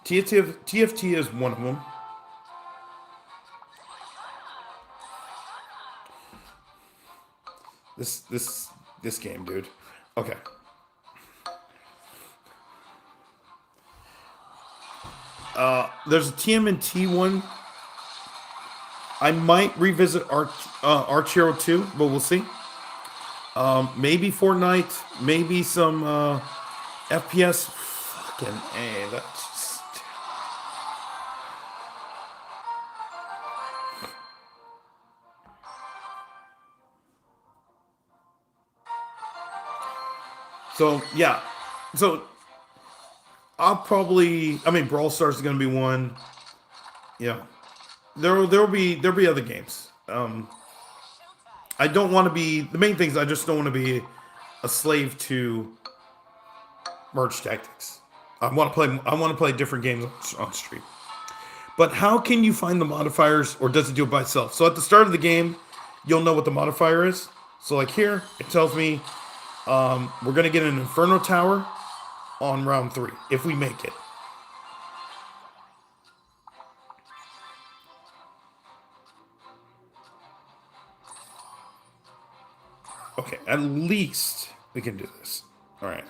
TFT is one of them. This game, dude. Okay. There's a TMNT one. I might revisit Arch Hero 2, but we'll see. Maybe Fortnite, maybe some FPS. Fucking A, that's just... So, yeah. So, I'll probably... I mean, Brawl Stars is going to be one. Yeah. There'll be other games. I don't want to be... The main thing is I just don't want to be a slave to Merge Tactics. I want to play different games on stream. But how can you find the modifiers, or does it do it by itself? So at the start of the game, you'll know what the modifier is. So like here, it tells me we're going to get an Inferno Tower on round 3, if we make it. Okay, at least we can do this. All right,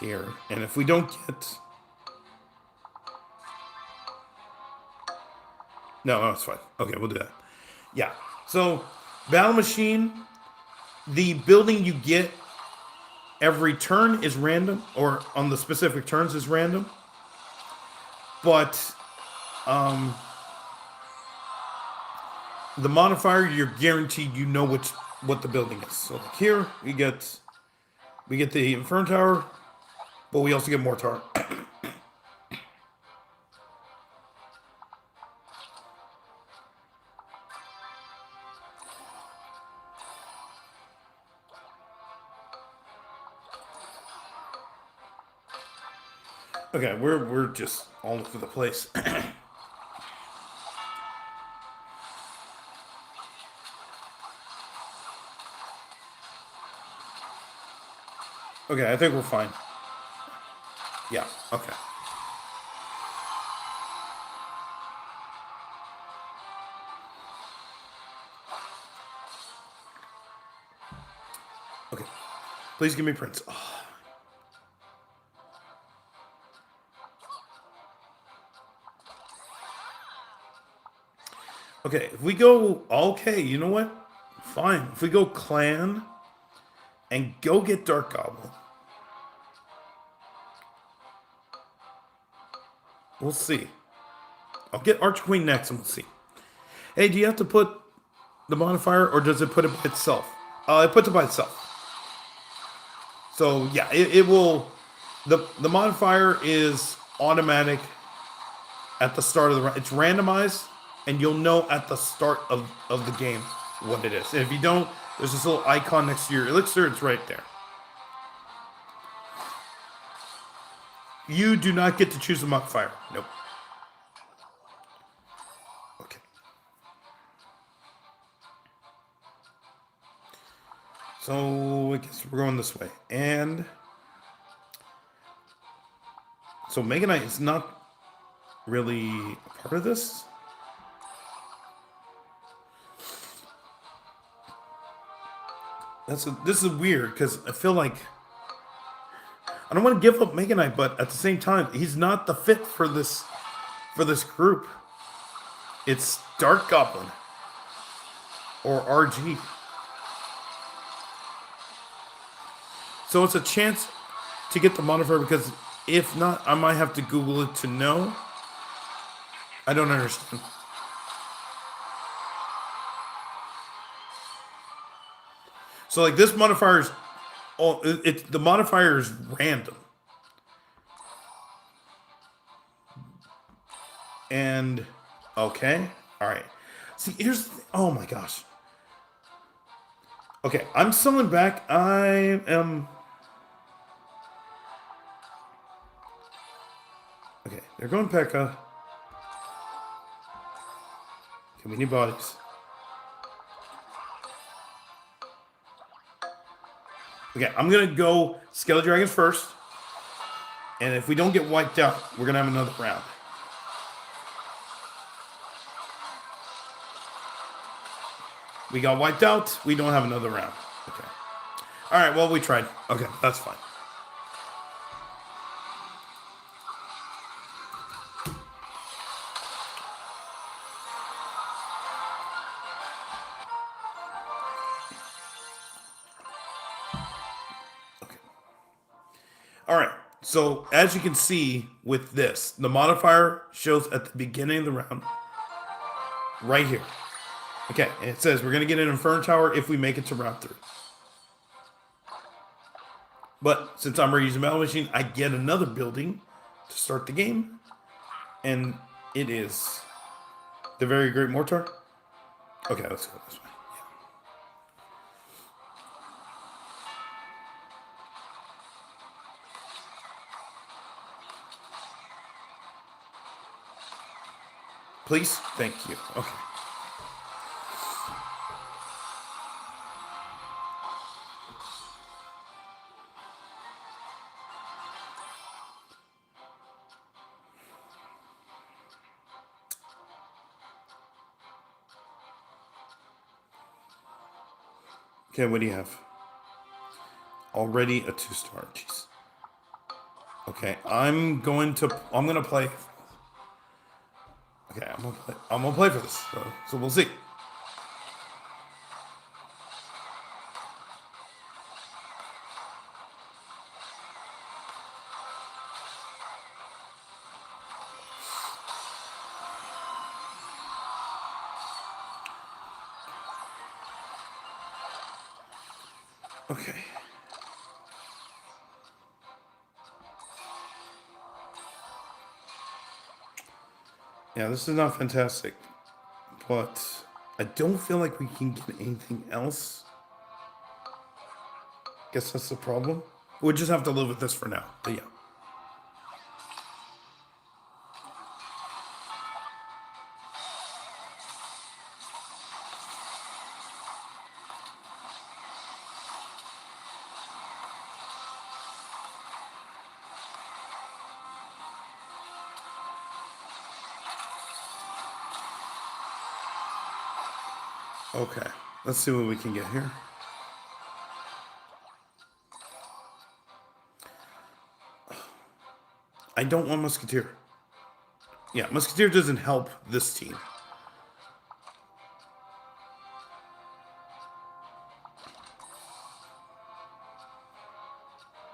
here. And if we don't get... No, it's fine. Okay, we'll do that. Yeah, so Battle Machine, the building you get every turn is random, or on the specific turns is random. But the modifier, you're guaranteed you know what the building is. So like here we get the Inferno Tower, but we also get more tower. Okay, we're just all over the place. Okay, I think we're fine. Yeah, okay. Okay. Please give me Prince. Oh. Okay, if we go... Okay, you know what? Fine. If we go Clan and go get Dark Goblin. We'll see. I'll get Archqueen next and we'll see. Hey, do you have to put the modifier, or does it put it by itself? It puts it by itself. So, yeah, it will... The modifier is automatic at the start of the round. It's randomized, and you'll know at the start of the game what it is. And if you don't, there's this little icon next to your elixir. It's right there. You do not get to choose a modifier. Nope. Okay. So I guess we're going this way. And so Mega Knight is not really a part of this. This is weird because I feel like I don't want to give up Mega Knight, but at the same time, he's not the fit for this group. It's Dark Goblin or RG. So it's a chance to get the modifier, because if not, I might have to Google it to know. I don't understand. So like this modifier is, the modifier is random, and okay, all right. See, here's oh my gosh. Okay, I'm summoned back. I am. Okay, they're going P.E.K.K.A. Okay, we need bodies. Okay, I'm gonna go Skeleton Dragons first, and if we don't get wiped out, we're gonna have another round. We got wiped out. We don't have another round. Okay. All right. Well, we tried. Okay, that's fine. All right, so as you can see with this, the modifier shows at the beginning of the round, right here. Okay, and it says we're going to get an Inferno Tower if we make it to round 3. But since I'm reusing Battle Machine, I get another building to start the game, and it is the Very Great Mortar. Okay, let's go this way. Please? Thank you. Okay. Okay, what do you have? Already a 2-star. Jeez. Okay, I'm gonna play. Okay, I'm gonna play for this. So we'll see. Okay. Yeah, this is not fantastic, but I don't feel like we can get anything else. Guess that's the problem. We'll just have to live with this for now. But yeah. Okay. Let's see what we can get here. I don't want Musketeer. Yeah, Musketeer doesn't help this team.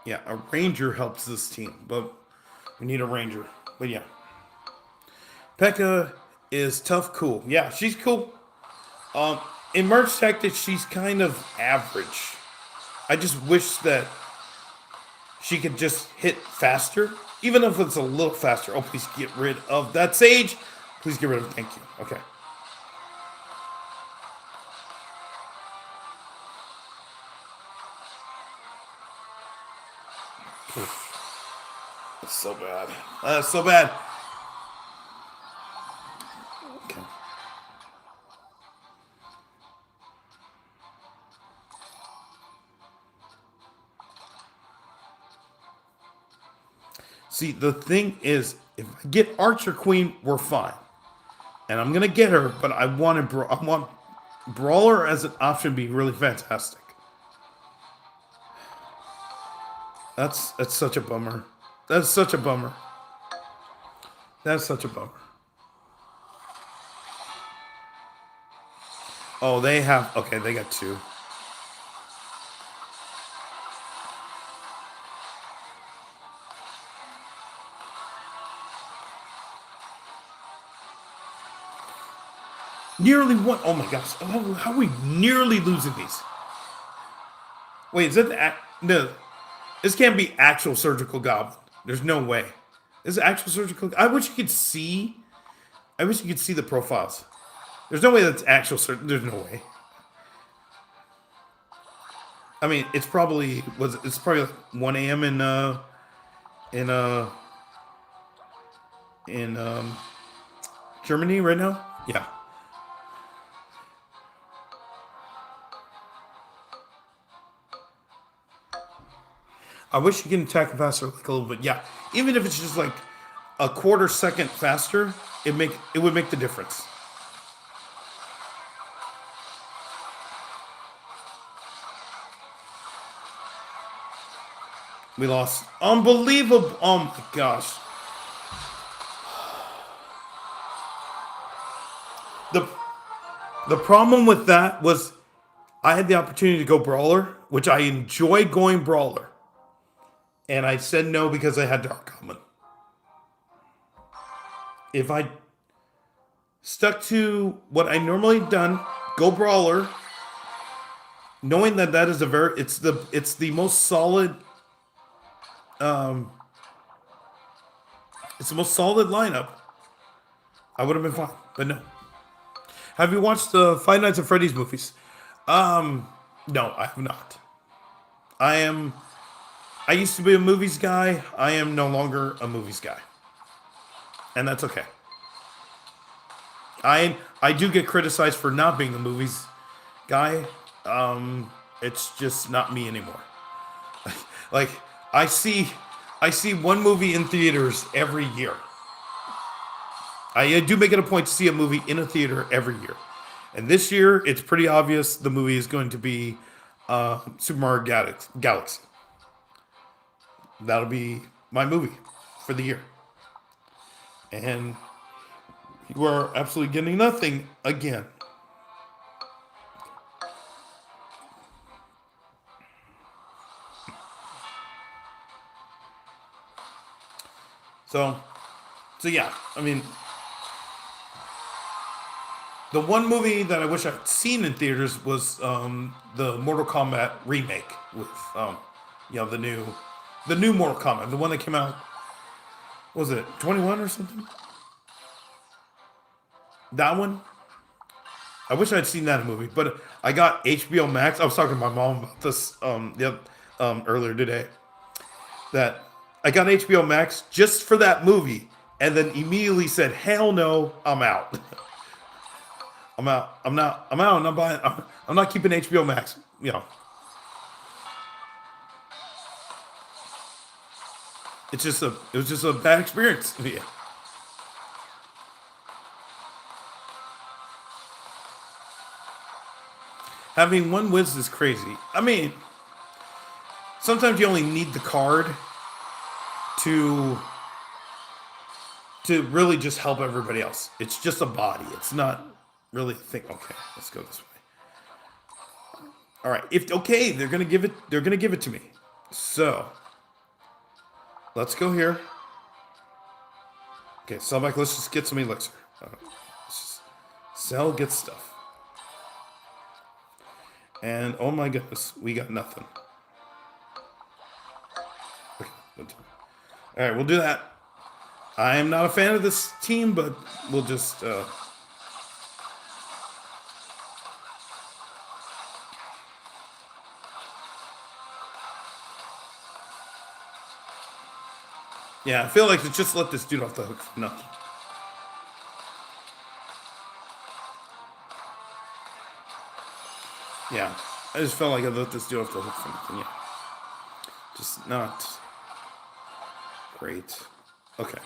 Yeah, a Ranger helps this team, but we need a Ranger. But yeah. P.E.K.K.A is tough, cool. Yeah, she's cool. In Merge Tactics, she's kind of average. I just wish that she could just hit faster, even if it's a little faster. Oh, please get rid of that Sage. Please get rid of it. Thank you. Okay. That's so bad. That's so bad. Okay. See, the thing is, if I get Archer Queen, we're fine, and I'm gonna get her. But I want Brawler as an option. Be really fantastic. That's such a bummer. That's such a bummer. That's such a bummer. Oh, they have. Okay, they got two. Nearly one. Oh my gosh. How are we nearly losing these? Wait, is that no? This can't be actual surgical goblin. There's no way. This is actual surgical. I wish you could see. I wish you could see the profiles. There's no way that's actual surgical. There's no way. I mean, it's probably like 1 a.m. in Germany right now. Yeah. I wish you can attack faster, like a little bit. Yeah, even if it's just like a quarter second faster, it would make the difference. We lost. Unbelievable. Oh my gosh. The the problem with that was I had the opportunity to go brawler, which I enjoy going brawler. And I said no because I had Dark Goblin. If I stuck to what I normally done, go brawler, knowing that that is it's the most solid it's the most solid lineup, I would have been fine. But no. Have you watched the Five Nights at Freddy's movies? No, I have not. I am. I used to be a movies guy. I am no longer a movies guy, and that's okay. I do get criticized for not being a movies guy. It's just not me anymore. Like I see I see one movie in theaters every year. I do make it a point to see a movie in a theater every year. And this year, it's pretty obvious the movie is going to be Super Mario Galaxy. That'll be my movie for the year. And you are absolutely getting nothing again. So, so yeah, I mean, the one movie that I wish I'd seen in theaters was the Mortal Kombat remake with, the new Mortal Kombat, the one that came out. What was it 21 or something? That one. I wish I'd seen that movie, but I got HBO Max. I was talking to my mom about this earlier today. That I got HBO Max just for that movie, and then immediately said, "Hell no, I'm out." I'm out. I'm not. I'm out. I'm not buying. I'm not keeping HBO Max. It's just a. It was just a bad experience. Yeah. Having one Wiz is crazy. I mean, sometimes you only need the card to really just help everybody else. It's just a body. It's not really a thing. Okay, let's go this way. All right. If okay, they're gonna give it. They're gonna give it to me. So let's go here. Okay, sell back. Let's just get some elixir. Let's just sell, get stuff. And oh my goodness, we got nothing. Okay, all right, we'll do that. I am not a fan of this team, but we'll just. Yeah, I feel like to just let this dude off the hook for nothing. Yeah, I just felt like I let this dude off the hook for nothing. Yeah, just not great. Okay.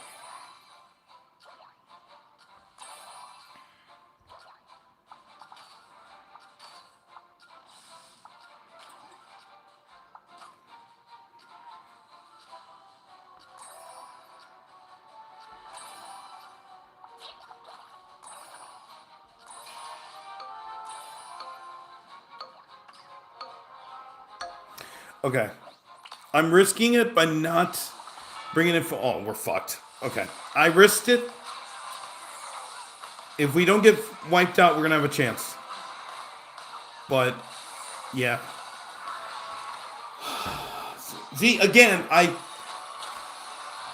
Okay. I'm risking it by not bringing it for. Oh, we're fucked. Okay. I risked it. If we don't get wiped out, we're going to have a chance. But, yeah. See, Again, I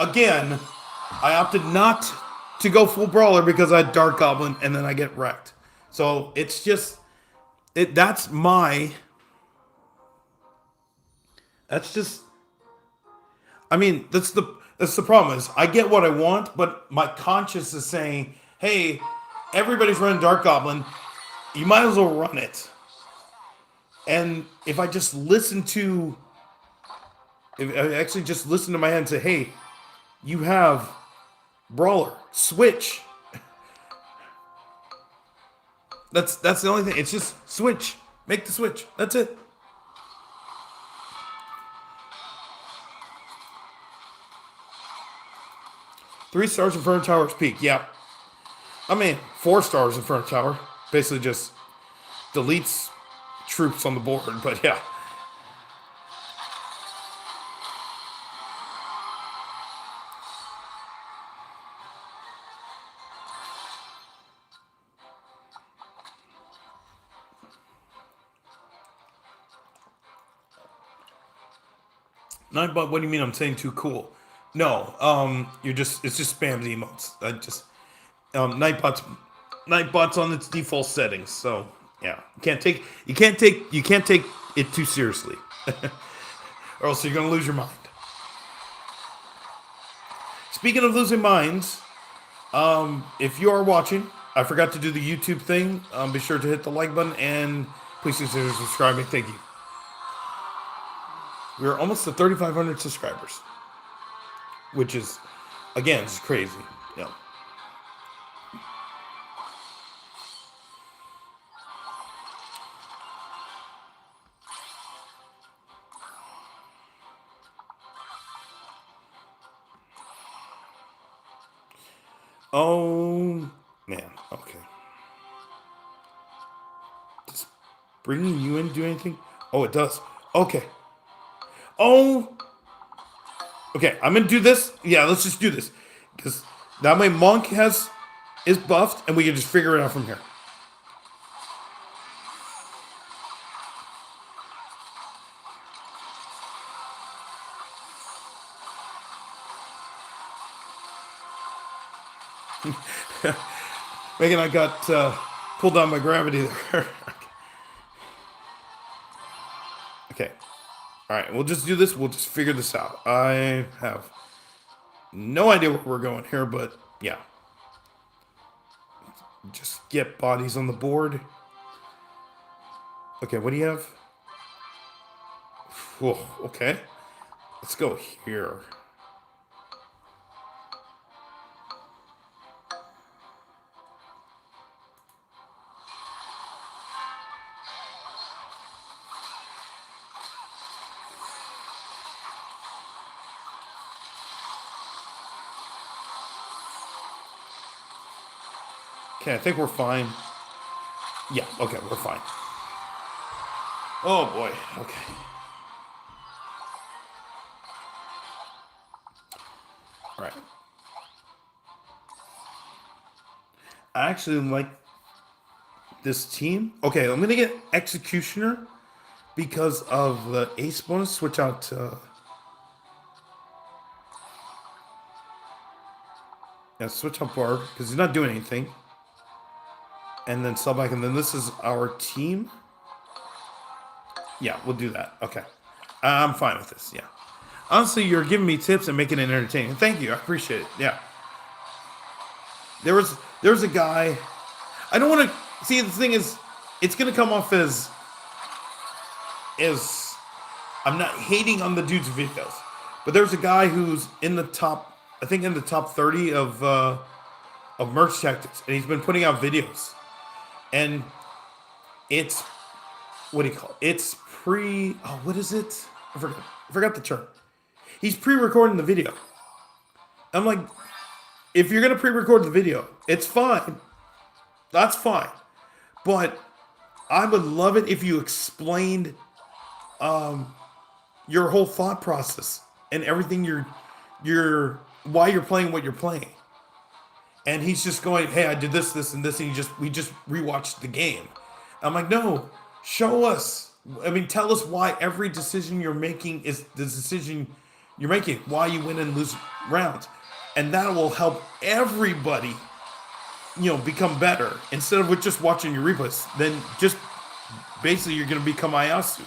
opted not to go full brawler because I had Dark Goblin and then I get wrecked. So, it's just. That's my. That's just. I mean, that's the problem is I get what I want, but my conscience is saying, "Hey, everybody's running Dark Goblin. You might as well run it." And if I just listen to, if I actually just listen to my head and say, "Hey, you have Brawler, switch." That's the only thing. It's just switch. Make the switch. That's it. 3 stars in front of tower's peak. Yeah. I mean, 4 stars in front of tower. Basically just deletes troops on the board, but yeah. Nightbot, what do you mean I'm saying too cool? No, you're just it's just spam the emotes. I just Nightbot's Nightbot's on its default settings, so yeah. You can't take it too seriously. Or else you're gonna lose your mind. Speaking of losing minds, if you are watching, I forgot to do the YouTube thing. Be sure to hit the like button and please consider subscribing. Thank you. We're almost to 3,500 subscribers, which is, again, just crazy. Yeah. Oh, man. Okay. Does bringing you in do anything? Oh, it does. Okay. Oh. Okay, I'm going to do this. Yeah, let's just do this. Because that way Monk is buffed, and we can just figure it out from here. Megan, I got pulled down by gravity there. Okay. All right, we'll just do this. We'll just figure this out. I have no idea where we're going here, but yeah. Just get bodies on the board. Okay, what do you have? Whoa, okay. Let's go here. Okay, I think we're fine. Yeah, okay, we're fine. Oh boy, okay. All right. I actually like this team. Okay, I'm gonna get Executioner because of the ace bonus. Switch out to switch out Barb because he's not doing anything. And then sub back, and then this is our team. Yeah, we'll do that. Okay, I'm fine with this. Yeah, honestly, you're giving me tips and making it entertaining. Thank you, I appreciate it. Yeah, there was a guy. I don't want to see. The thing is, it's gonna come off as I'm not hating on the dude's videos, but there's a guy who's in the top. I think in the top 30 of merch tactics, and he's been putting out videos, and it's what do you call it? It's pre. Oh, what is it? I forgot the term. He's pre-recording the video. I'm like, if you're gonna pre-record the video, it's fine. That's fine. But I would love it if you explained your whole thought process and everything you're why you're playing what you're playing. And he's just going, hey, I did this, this, and this, and we just rewatched the game. I'm like, no, show us. I mean, tell us why every decision you're making is the decision you're making, why you win and lose rounds. And that will help everybody, become better. Instead of with just watching your replays, then just basically you're gonna become Ayasu.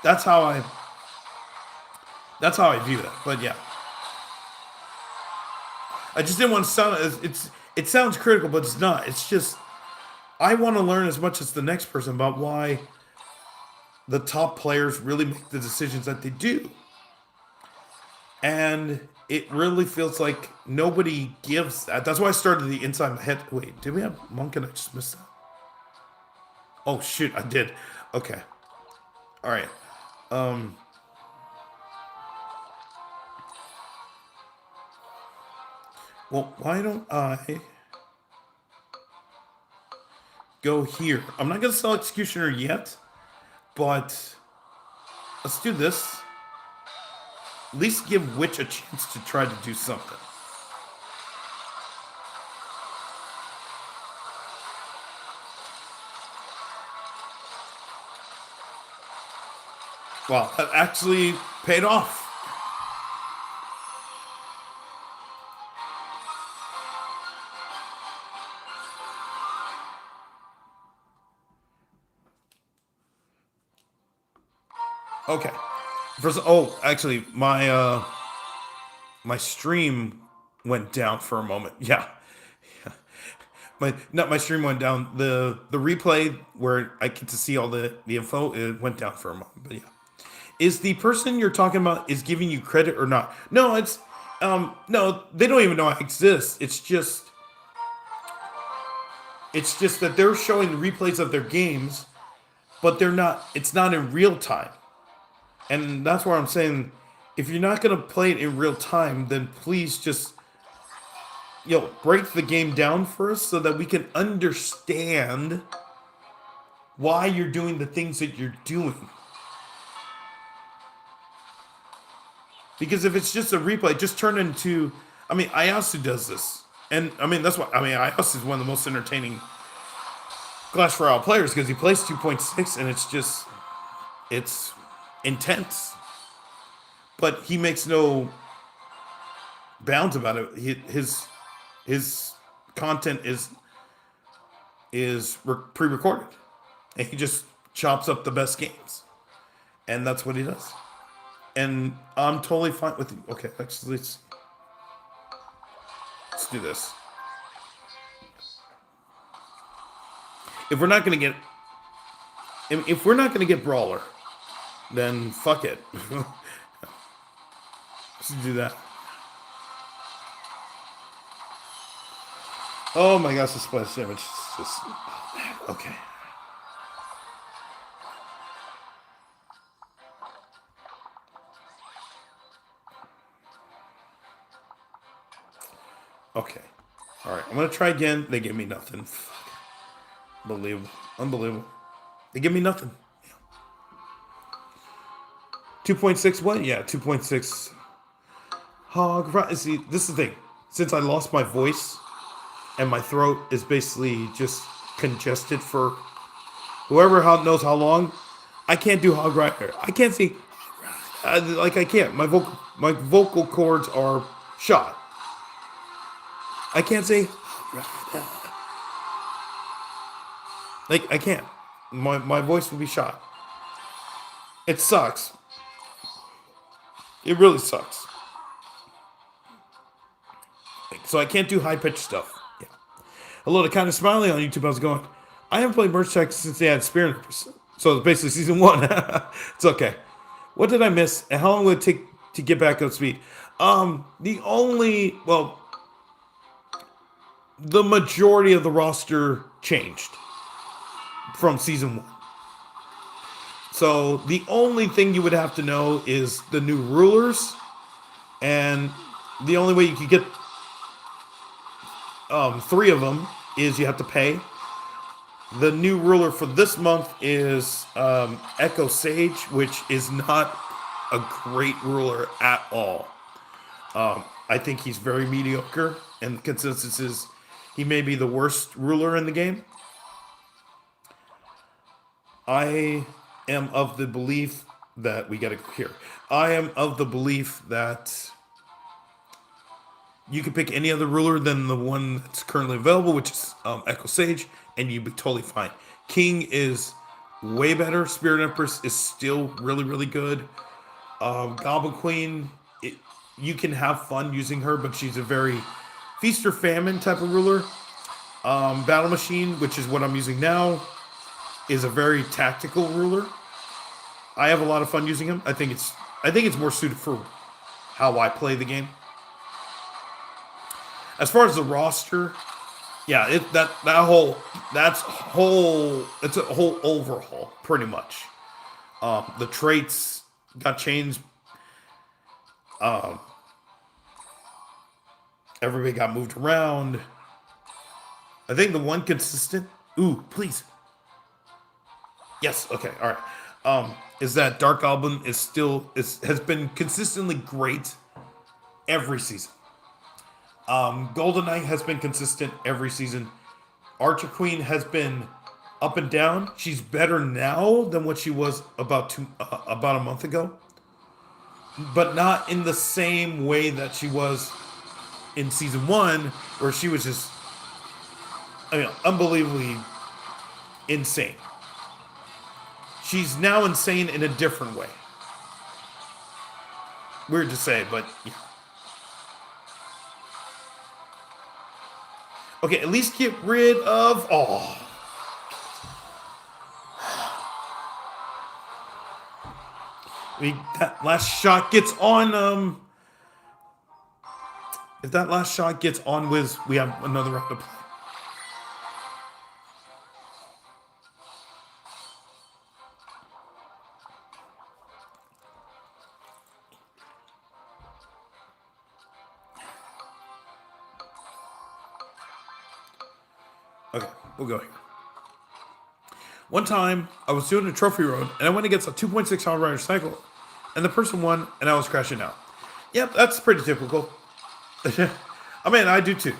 That's how I view that. But yeah. I just didn't want to sound it sounds critical, but it's not. It's just I want to learn as much as the next person about why the top players really make the decisions that they do. And it really feels like nobody gives that. That's why I started the inside my head. Wait, did we have Monk and I just missed that? Oh shoot, I did. Okay. All right. Well, why don't I go here? I'm not going to sell Executioner yet, but let's do this. At least give Witch a chance to try to do something. Wow, that actually paid off. Okay. Actually, my stream went down for a moment. Yeah. My not my stream went down. The replay where I get to see all the info, it went down for a moment. But yeah, is the person you're talking about is giving you credit or not? No, it's no, they don't even know I exist. It's just that they're showing replays of their games, but they're not. It's not in real time, and that's where I'm saying, if you're not gonna play it in real time, then please just break the game down first so that we can understand why you're doing the things that you're doing. Because if it's just a replay, just turn into. I mean, Ayasu does this, and I mean that's why. I mean, Ayasu is one of the most entertaining Clash Royale players because he plays 2.6, and it's intense, but he makes no bounds about it. His content is pre-recorded, and he just chops up the best games, and that's what he does. And I'm totally fine with it. Okay, let's do this. If we're not gonna get brawler, then fuck it. Let's do that. Oh my gosh, the splash damage is just okay. Okay. Alright, I'm gonna try again. They give me nothing. Fuck. Unbelievable. They give me nothing. 2.6 what? Yeah, 2.6. Hog. Right. See, this is the thing. Since I lost my voice and my throat is basically just congested for whoever knows how long, I can't do Hog Rider. I can't see. I can't. My vocal cords are shot. I can't say. Like, I can't. My voice will be shot. It sucks. It really sucks. So I can't do high-pitched stuff. Yeah. Hello to Kind of Smiley on YouTube. How's it going? I haven't played Merge Tech since they had Spear Nippers. So it's basically season 1. It's okay. What did I miss? And how long will it take to get back up to speed? The majority of the roster changed from season 1. So the only thing you would have to know is the new rulers, and the only way you could get 3 of them is you have to pay. The new ruler for this month is Echo Sage, which is not a great ruler at all. I think he's very mediocre, and the consensus is he may be the worst ruler in the game. I am of the belief that I am of the belief that you can pick any other ruler than the one that's currently available, which is Echo Sage, and you'd be totally fine. King is way better. Spirit Empress is still really, really good. Goblin Queen, you can have fun using her, but she's a very feast or famine type of ruler. Battle Machine, which is what I'm using now, is a very tactical ruler. I have a lot of fun using him. I think it's more suited for how I play the game. As far as the roster, yeah, it's a whole overhaul pretty much. The traits got changed. Everybody got moved around. I think the one consistent. Ooh, please. Yes. Okay. All right. Is that Dark Goblin has been consistently great every season. Golden Knight has been consistent every season. Archer Queen has been up and down. She's better now than what she was about a month ago, but not in the same way that she was in season 1, where she was just, unbelievably insane. She's now insane in a different way. Weird to say, but yeah. Okay, at least get rid of... Oh. That last shot gets on... If that last shot gets on Wiz, we have another round to play. Okay, we'll go here. One time, I was doing a trophy road, and I went against a 2.6 hour rider cycle, and the person won, and I was crashing out. Yep, that's pretty typical. I mean, I do too.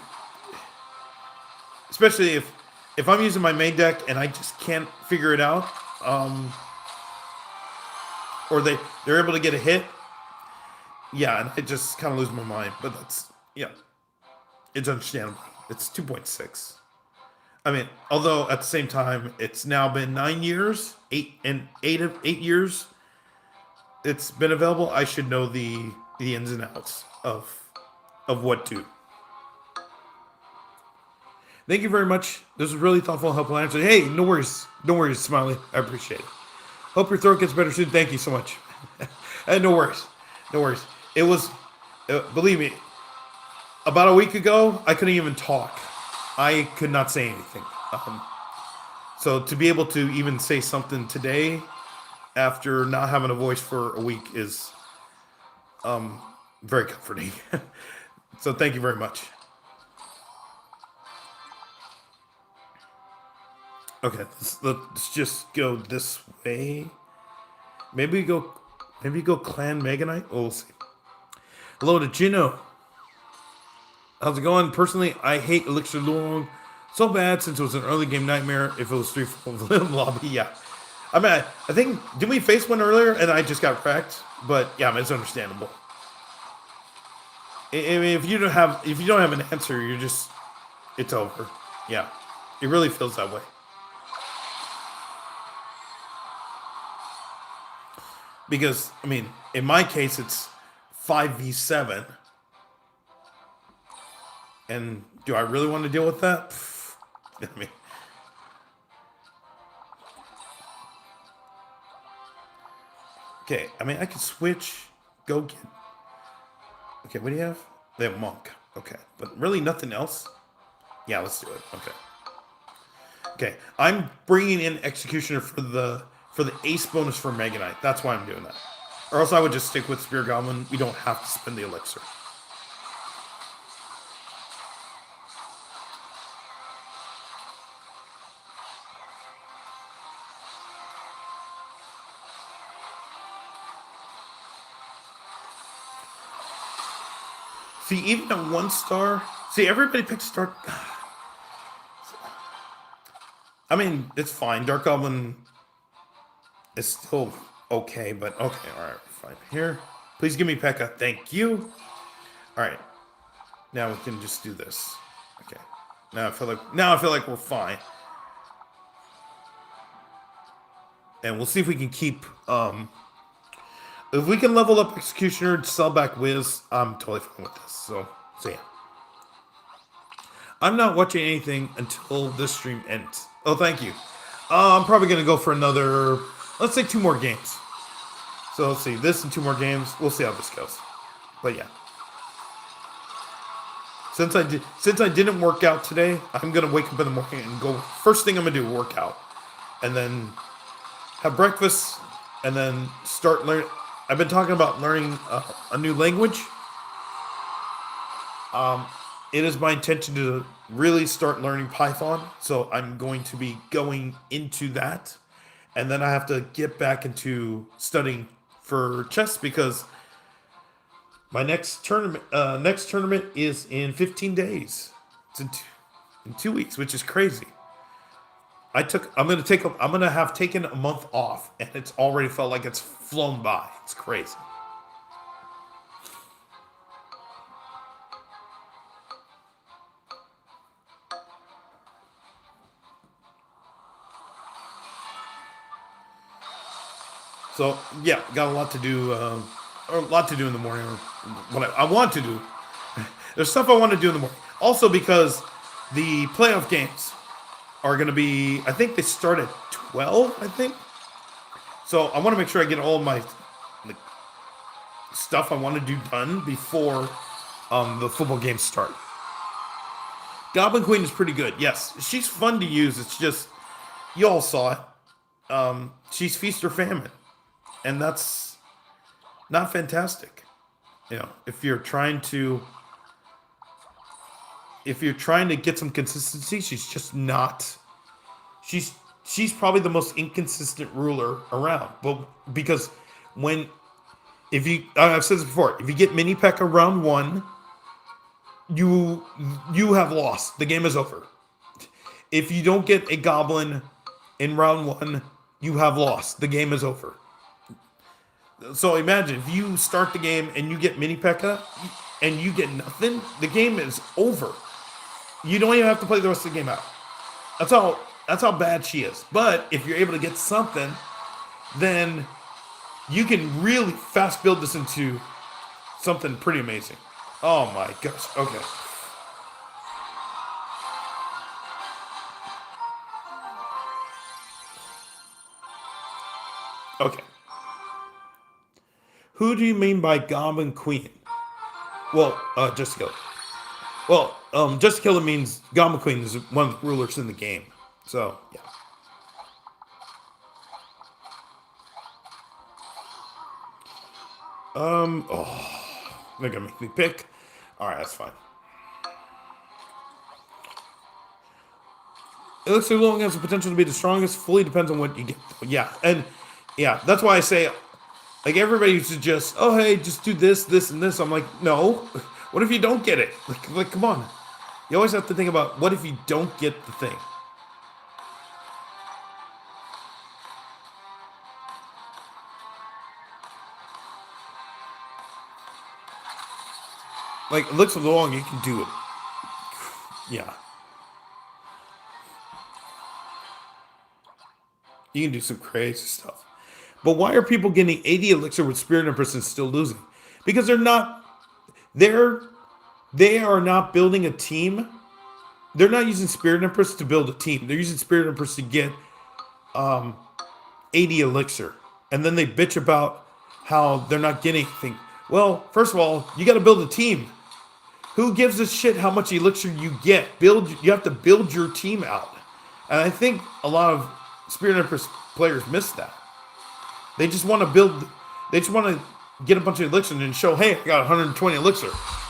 Especially if I'm using my main deck and I just can't figure it out, or they're able to get a hit. Yeah, and I just kind of lose my mind. But that's, yeah, it's understandable. It's 2.6. I mean, although at the same time, it's now been 9 years, 8 years. It's been available. I should know the ins and outs of what to. Thank you very much. This was really thoughtful and helpful answer. Hey, no worries, Smiley. I appreciate it. Hope your throat gets better soon. Thank you so much. No worries. It was, believe me, about a week ago, I couldn't even talk. I could not say anything. So to be able to even say something today, after not having a voice for a week, is very comforting. So thank you very much. Okay, let's just go this way. Maybe go Clan Mega Knight. Oh, we'll see. Hello to Gino. How's it going? Personally, I hate Elixir Long so bad since it was an early game nightmare. If it was 3-4 lobby, yeah. I mean, I think, did we face one earlier and I just got cracked? But yeah, I mean, it's understandable. I mean, if you don't have an answer, it's over. Yeah, it really feels that way. Because, I mean, in my case, it's 5v7. And do I really want to deal with that? I mean, okay, I mean, I could switch, go get... Okay, what do you have? They have Monk. Okay, but really nothing else? Yeah, let's do it. Okay. Okay, I'm bringing in Executioner for the ace bonus for Mega Knight. That's why I'm doing that. Or else I would just stick with Spear Goblin. We don't have to spend the elixir. See, even at 1 star... See, everybody picks star... I mean, it's fine. Dark Goblin... It's still okay, but okay, alright, fine. Here, please give me P.E.K.K.A. Thank you. Alright. Now we can just do this. Okay. Now I feel like we're fine. And we'll see if we can keep if we can level up Executioner, sell back Wiz, I'm totally fine with this. So yeah. I'm not watching anything until this stream ends. Oh, thank you. I'm probably gonna go for another, let's say 2 more games. So let's see, this and 2 more games. We'll see how this goes. But yeah. Since I didn't work out today, I'm gonna wake up in the morning and go. First thing I'm gonna do, work out, and then have breakfast, and then start learning. I've been talking about learning a new language. It is my intention to really start learning Python, so I'm going to be going into that, and then I have to get back into studying for chess because my next tournament is in 15 days. It's in 2 weeks, which is crazy. I'm gonna have taken a month off, and it's already felt like it's flown by. It's crazy. So yeah, got a lot to do. Or a lot to do in the morning. Or what I want to do. There's stuff I want to do in the morning. Also because The playoff games are going to be, I think they start at 12, I think. So I want to make sure I get all my like, stuff I want to do done before the football games start. Goblin Queen is pretty good. Yes, she's fun to use. It's just, you all saw it. She's feast or famine. And that's not fantastic. You know, if you're trying to get some consistency, she's just not. She's probably the most inconsistent ruler around. But because when if you I've said this before, if you get mini P.E.K.K.A round one, you have lost. The game is over. If you don't get a goblin in round one, you have lost. The game is over. So imagine if you start the game and you get mini P.E.K.K.A and you get nothing, the game is over. You don't even have to play the rest of the game out. That's how bad she is. But if you're able to get something, then you can really fast build this into something pretty amazing. Oh my gosh. Okay. Okay. Who do you mean by Goblin Queen? Well, just to kill it. Well, just to kill it means Goblin Queen is one of the rulers in the game. So, yeah. They're gonna make me pick. Alright, that's fine. It looks like Long has the potential to be the strongest. Fully depends on what you get. Yeah, and yeah, that's why I say, like, everybody used to just, oh, hey, just do this, this, and this. I'm like, no. What if you don't get it? Like, come on. You always have to think about what if you don't get the thing. Like, it looks long, you can do it. Yeah. You can do some crazy stuff. But why are people getting 80 elixir with Spirit Empress and still losing? Because they are not building a team. They're not using Spirit Empress to build a team. They're using Spirit Empress to get 80 elixir. And then they bitch about how they're not getting anything. Well, first of all, you got to build a team. Who gives a shit how much elixir you get? You have to build your team out. And I think a lot of Spirit Empress players miss that. They just want to build. They just want to get a bunch of elixir and show, hey, I got 120 elixir.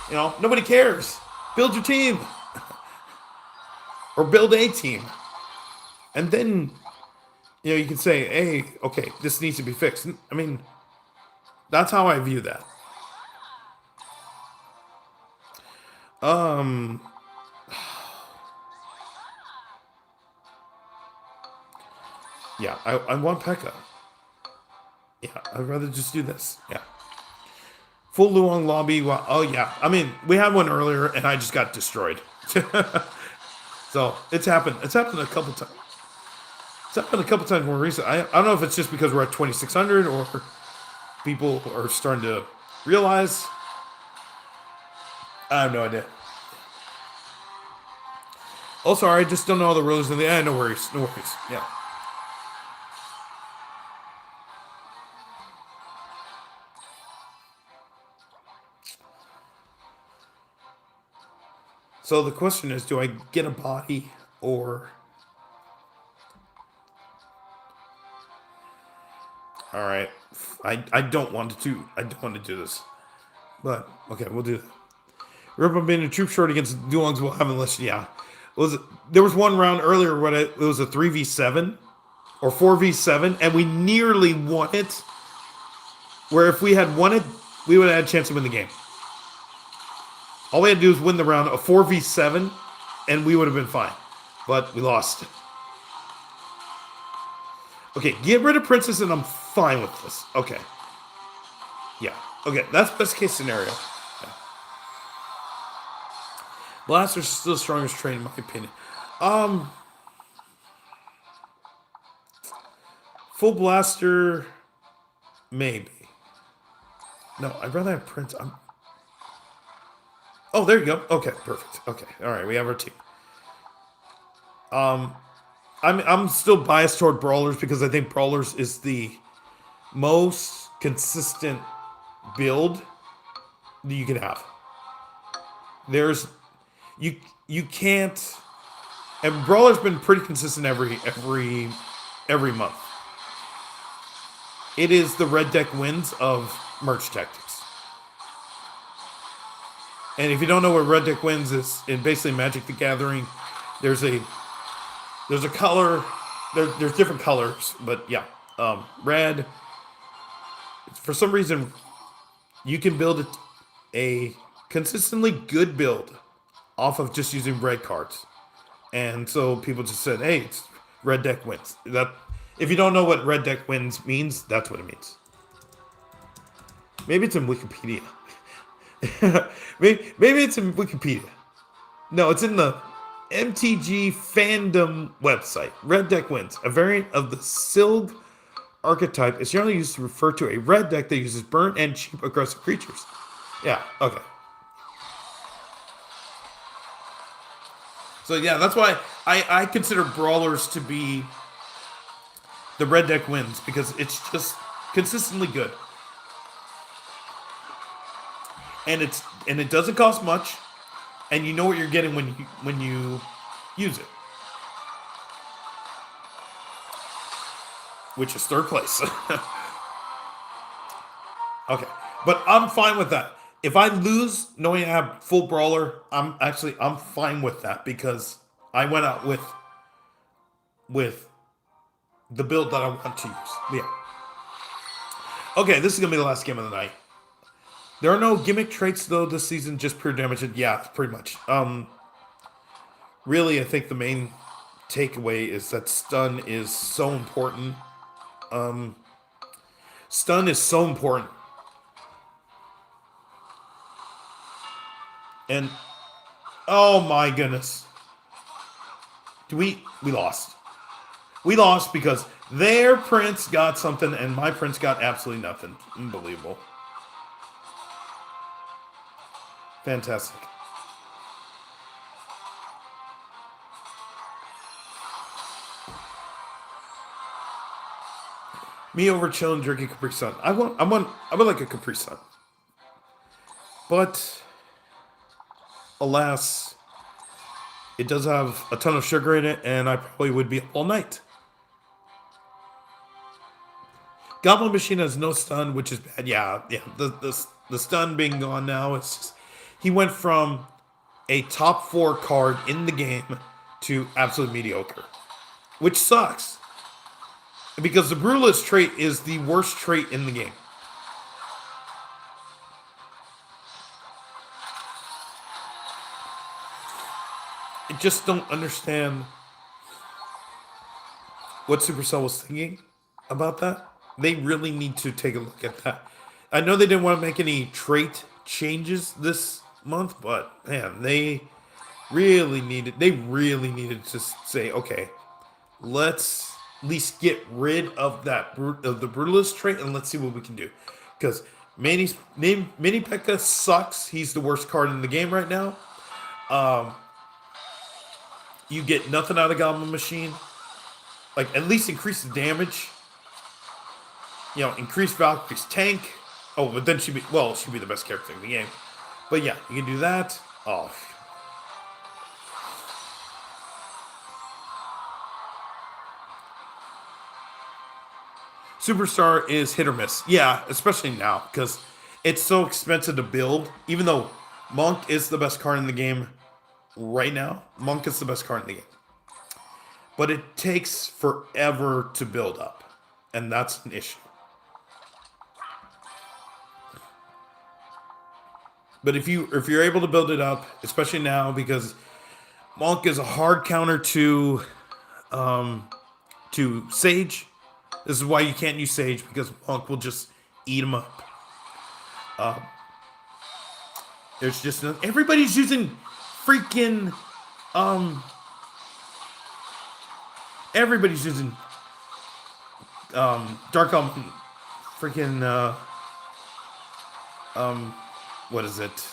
You know, nobody cares. Build your team. Or build a team. And then, you know, you can say, hey, okay, this needs to be fixed. I mean, that's how I view that. Yeah, I want P.E.K.K.A. Yeah, I'd rather just do this. Yeah. Full Luong lobby. Well, oh, yeah. I mean, we had one earlier, and I just got destroyed. So, it's happened. It's happened a couple times. It's happened a couple times more recently. I don't know if it's just because we're at 2,600 or people are starting to realize. I have no idea. Oh, sorry. I just don't know all the rulers in the... no worries. No worries. Yeah. So the question is, do I get a body or... Alright. I don't want to do this. But, okay, we'll do that. Rip up being a troop short against Duongs will have unless, yeah. There was one round earlier where it was a 3v7 or 4v7, and we nearly won it. Where if we had won it, we would have had a chance to win the game. All we had to do was win the round, a 4v7, and we would have been fine. But we lost. Okay, get rid of Princess, and I'm fine with this. Okay. Yeah. Okay, that's best case scenario. Yeah. Blaster's still the strongest train, in my opinion. Full Blaster, maybe. No, I'd rather have Prince. Oh, there you go. Okay, perfect. Okay, all right, we have our team. Um, I'm still biased toward brawlers because I think brawlers is the most consistent build that you can have. There's you you can't, and brawler's been pretty consistent every month. It is the red deck wins of merch tactics. And if you don't know what red deck wins is, in basically Magic the Gathering, there's a there's a color. There's different colors, but yeah, red. For some reason, you can build a consistently good build off of just using red cards, and so people just said, "Hey, it's red deck wins." That if you don't know what red deck wins means, that's what it means. Maybe it's in Wikipedia. maybe it's in Wikipedia. No, it's in the MTG fandom website. Red deck wins. A variant of the Silg archetype is generally used to refer to a red deck that uses burnt and cheap aggressive creatures. Yeah, okay. So yeah, that's why I consider brawlers to be the red deck wins because it's just consistently good. And it doesn't cost much, and you know what you're getting when you use it, which is third place. Okay, but I'm fine with that. If I lose knowing I have full brawler, I'm fine with that because I went out with the build that I want to use. Yeah. Okay, this is gonna be the last game of the night. There are no gimmick traits though this season, just pure damage. Yeah, pretty much. Really, I think the main takeaway is that stun is so important. Stun is so important. And oh my goodness. We lost. We lost because their prince got something and my prince got absolutely nothing. Unbelievable. Fantastic. Me over chilling drinking Capri Sun. I would like a Capri Sun. But alas, it does have a ton of sugar in it, and I probably would be up all night. Goblin Machine has no stun, which is bad. Yeah. The stun being gone now. It's just, he went from a top 4 card in the game to absolute mediocre, which sucks because the Brutalist trait is the worst trait in the game. I just don't understand what Supercell was thinking about that. They really need to take a look at that. I know they didn't want to make any trait changes this month, but man, they really needed to say, okay, let's at least get rid of the Brutalist trait and let's see what we can do. Because Mini P.E.K.K.A sucks. He's the worst card in the game right now. You get nothing out of Goblin Machine. Like, at least increase the damage. You know, increase Valkyrie's tank. Oh, but then she'd be the best character in the game. But yeah, you can do that. Oh. Superstar is hit or miss. Yeah, especially now, because it's so expensive to build. Even though Monk is the best card in the game right now. Monk is the best card in the game. But it takes forever to build up. And that's an issue. But if you're able to build it up, especially now, because Monk is a hard counter to Sage. This is why you can't use Sage, because Monk will just eat him up. There's just everybody's using freaking everybody's using Dark Elm freaking what is it?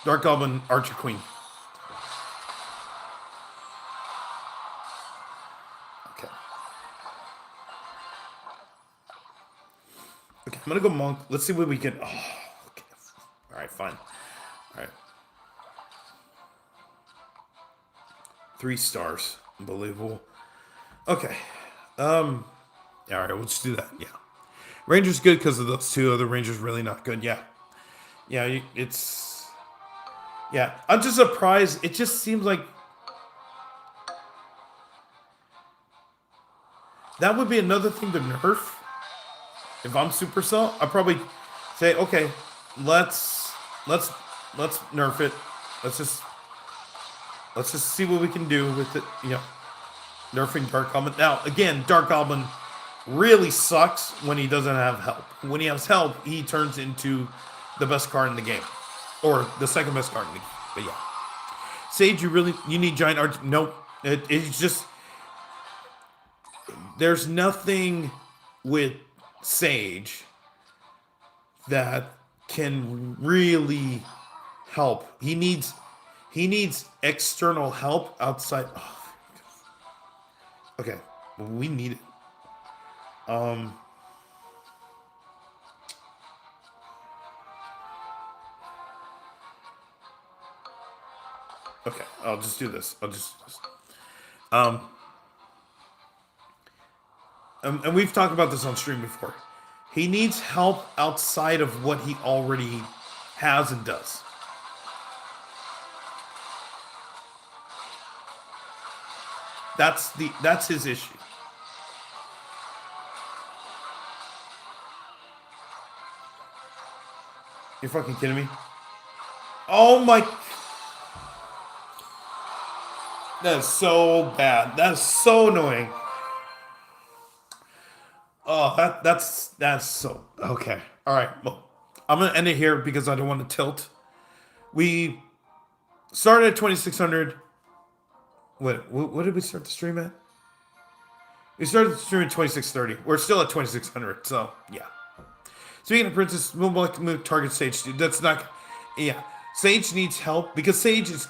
Dark Goblin Archer Queen. Okay. Okay, I'm gonna go monk. Let's see what we can. Oh, okay. All right, fine. All right. 3 stars. Unbelievable. Okay. All right, we'll just do that. Yeah. Rangers good because of those 2 other Rangers really not good. Yeah. Yeah, it's. Yeah. I'm just surprised. It just seems like. That would be another thing to nerf. If I'm Supercell, I'd probably say, okay, let's let's let's nerf it. Let's just let's just see what we can do with it. Nerfing Dark Goblin. Now, again, Dark Goblin really sucks when he doesn't have help. When he has help, he turns into the best card in the game, or the second best card in the game. But yeah, Sage, you need giant arch. Nope, it's just there's nothing with Sage that can really help. He needs external help outside. Oh, okay, we need it. Okay, I'll just do this. And we've talked about this on stream before. He needs help outside of what he already has and does. That's his issue. You're fucking kidding me? Oh my! That is so bad. That is so annoying. Oh, that's so okay. All right, well, I'm gonna end it here because I don't want to tilt. We started at 2600. What did we start the stream at? We started the stream at 2630. We're still at 2600. So yeah. Speaking of Princess, move target Sage. That's not. Yeah, Sage needs help because Sage is.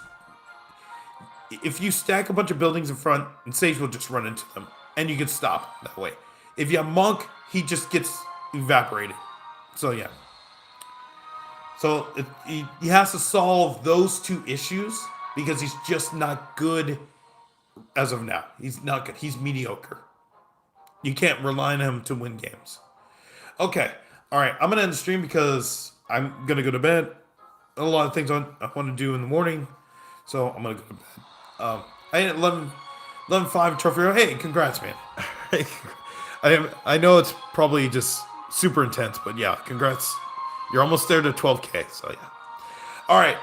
If you stack a bunch of buildings in front, and Sage will just run into them, and you can stop that way. If you have Monk, he just gets evaporated. So yeah. So he has to solve those 2 issues because he's just not good as of now. He's not good. He's mediocre. You can't rely on him to win games. Okay. All right. I'm going to end the stream because I'm going to go to bed. A lot of things I want to do in the morning. So I'm going to go to bed. I had 11.5 trophy. Hey, congrats, man. I know it's probably just super intense, but yeah, congrats. You're almost there to 12K, so yeah. All right.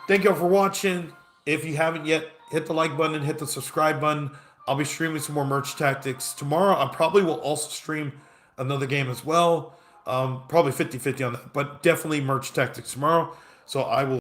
Thank you all for watching. If you haven't yet, hit the like button and hit the subscribe button. I'll be streaming some more merch tactics. Tomorrow, I probably will also stream another game as well. Probably 50-50 on that, but definitely merch tactics tomorrow. So I will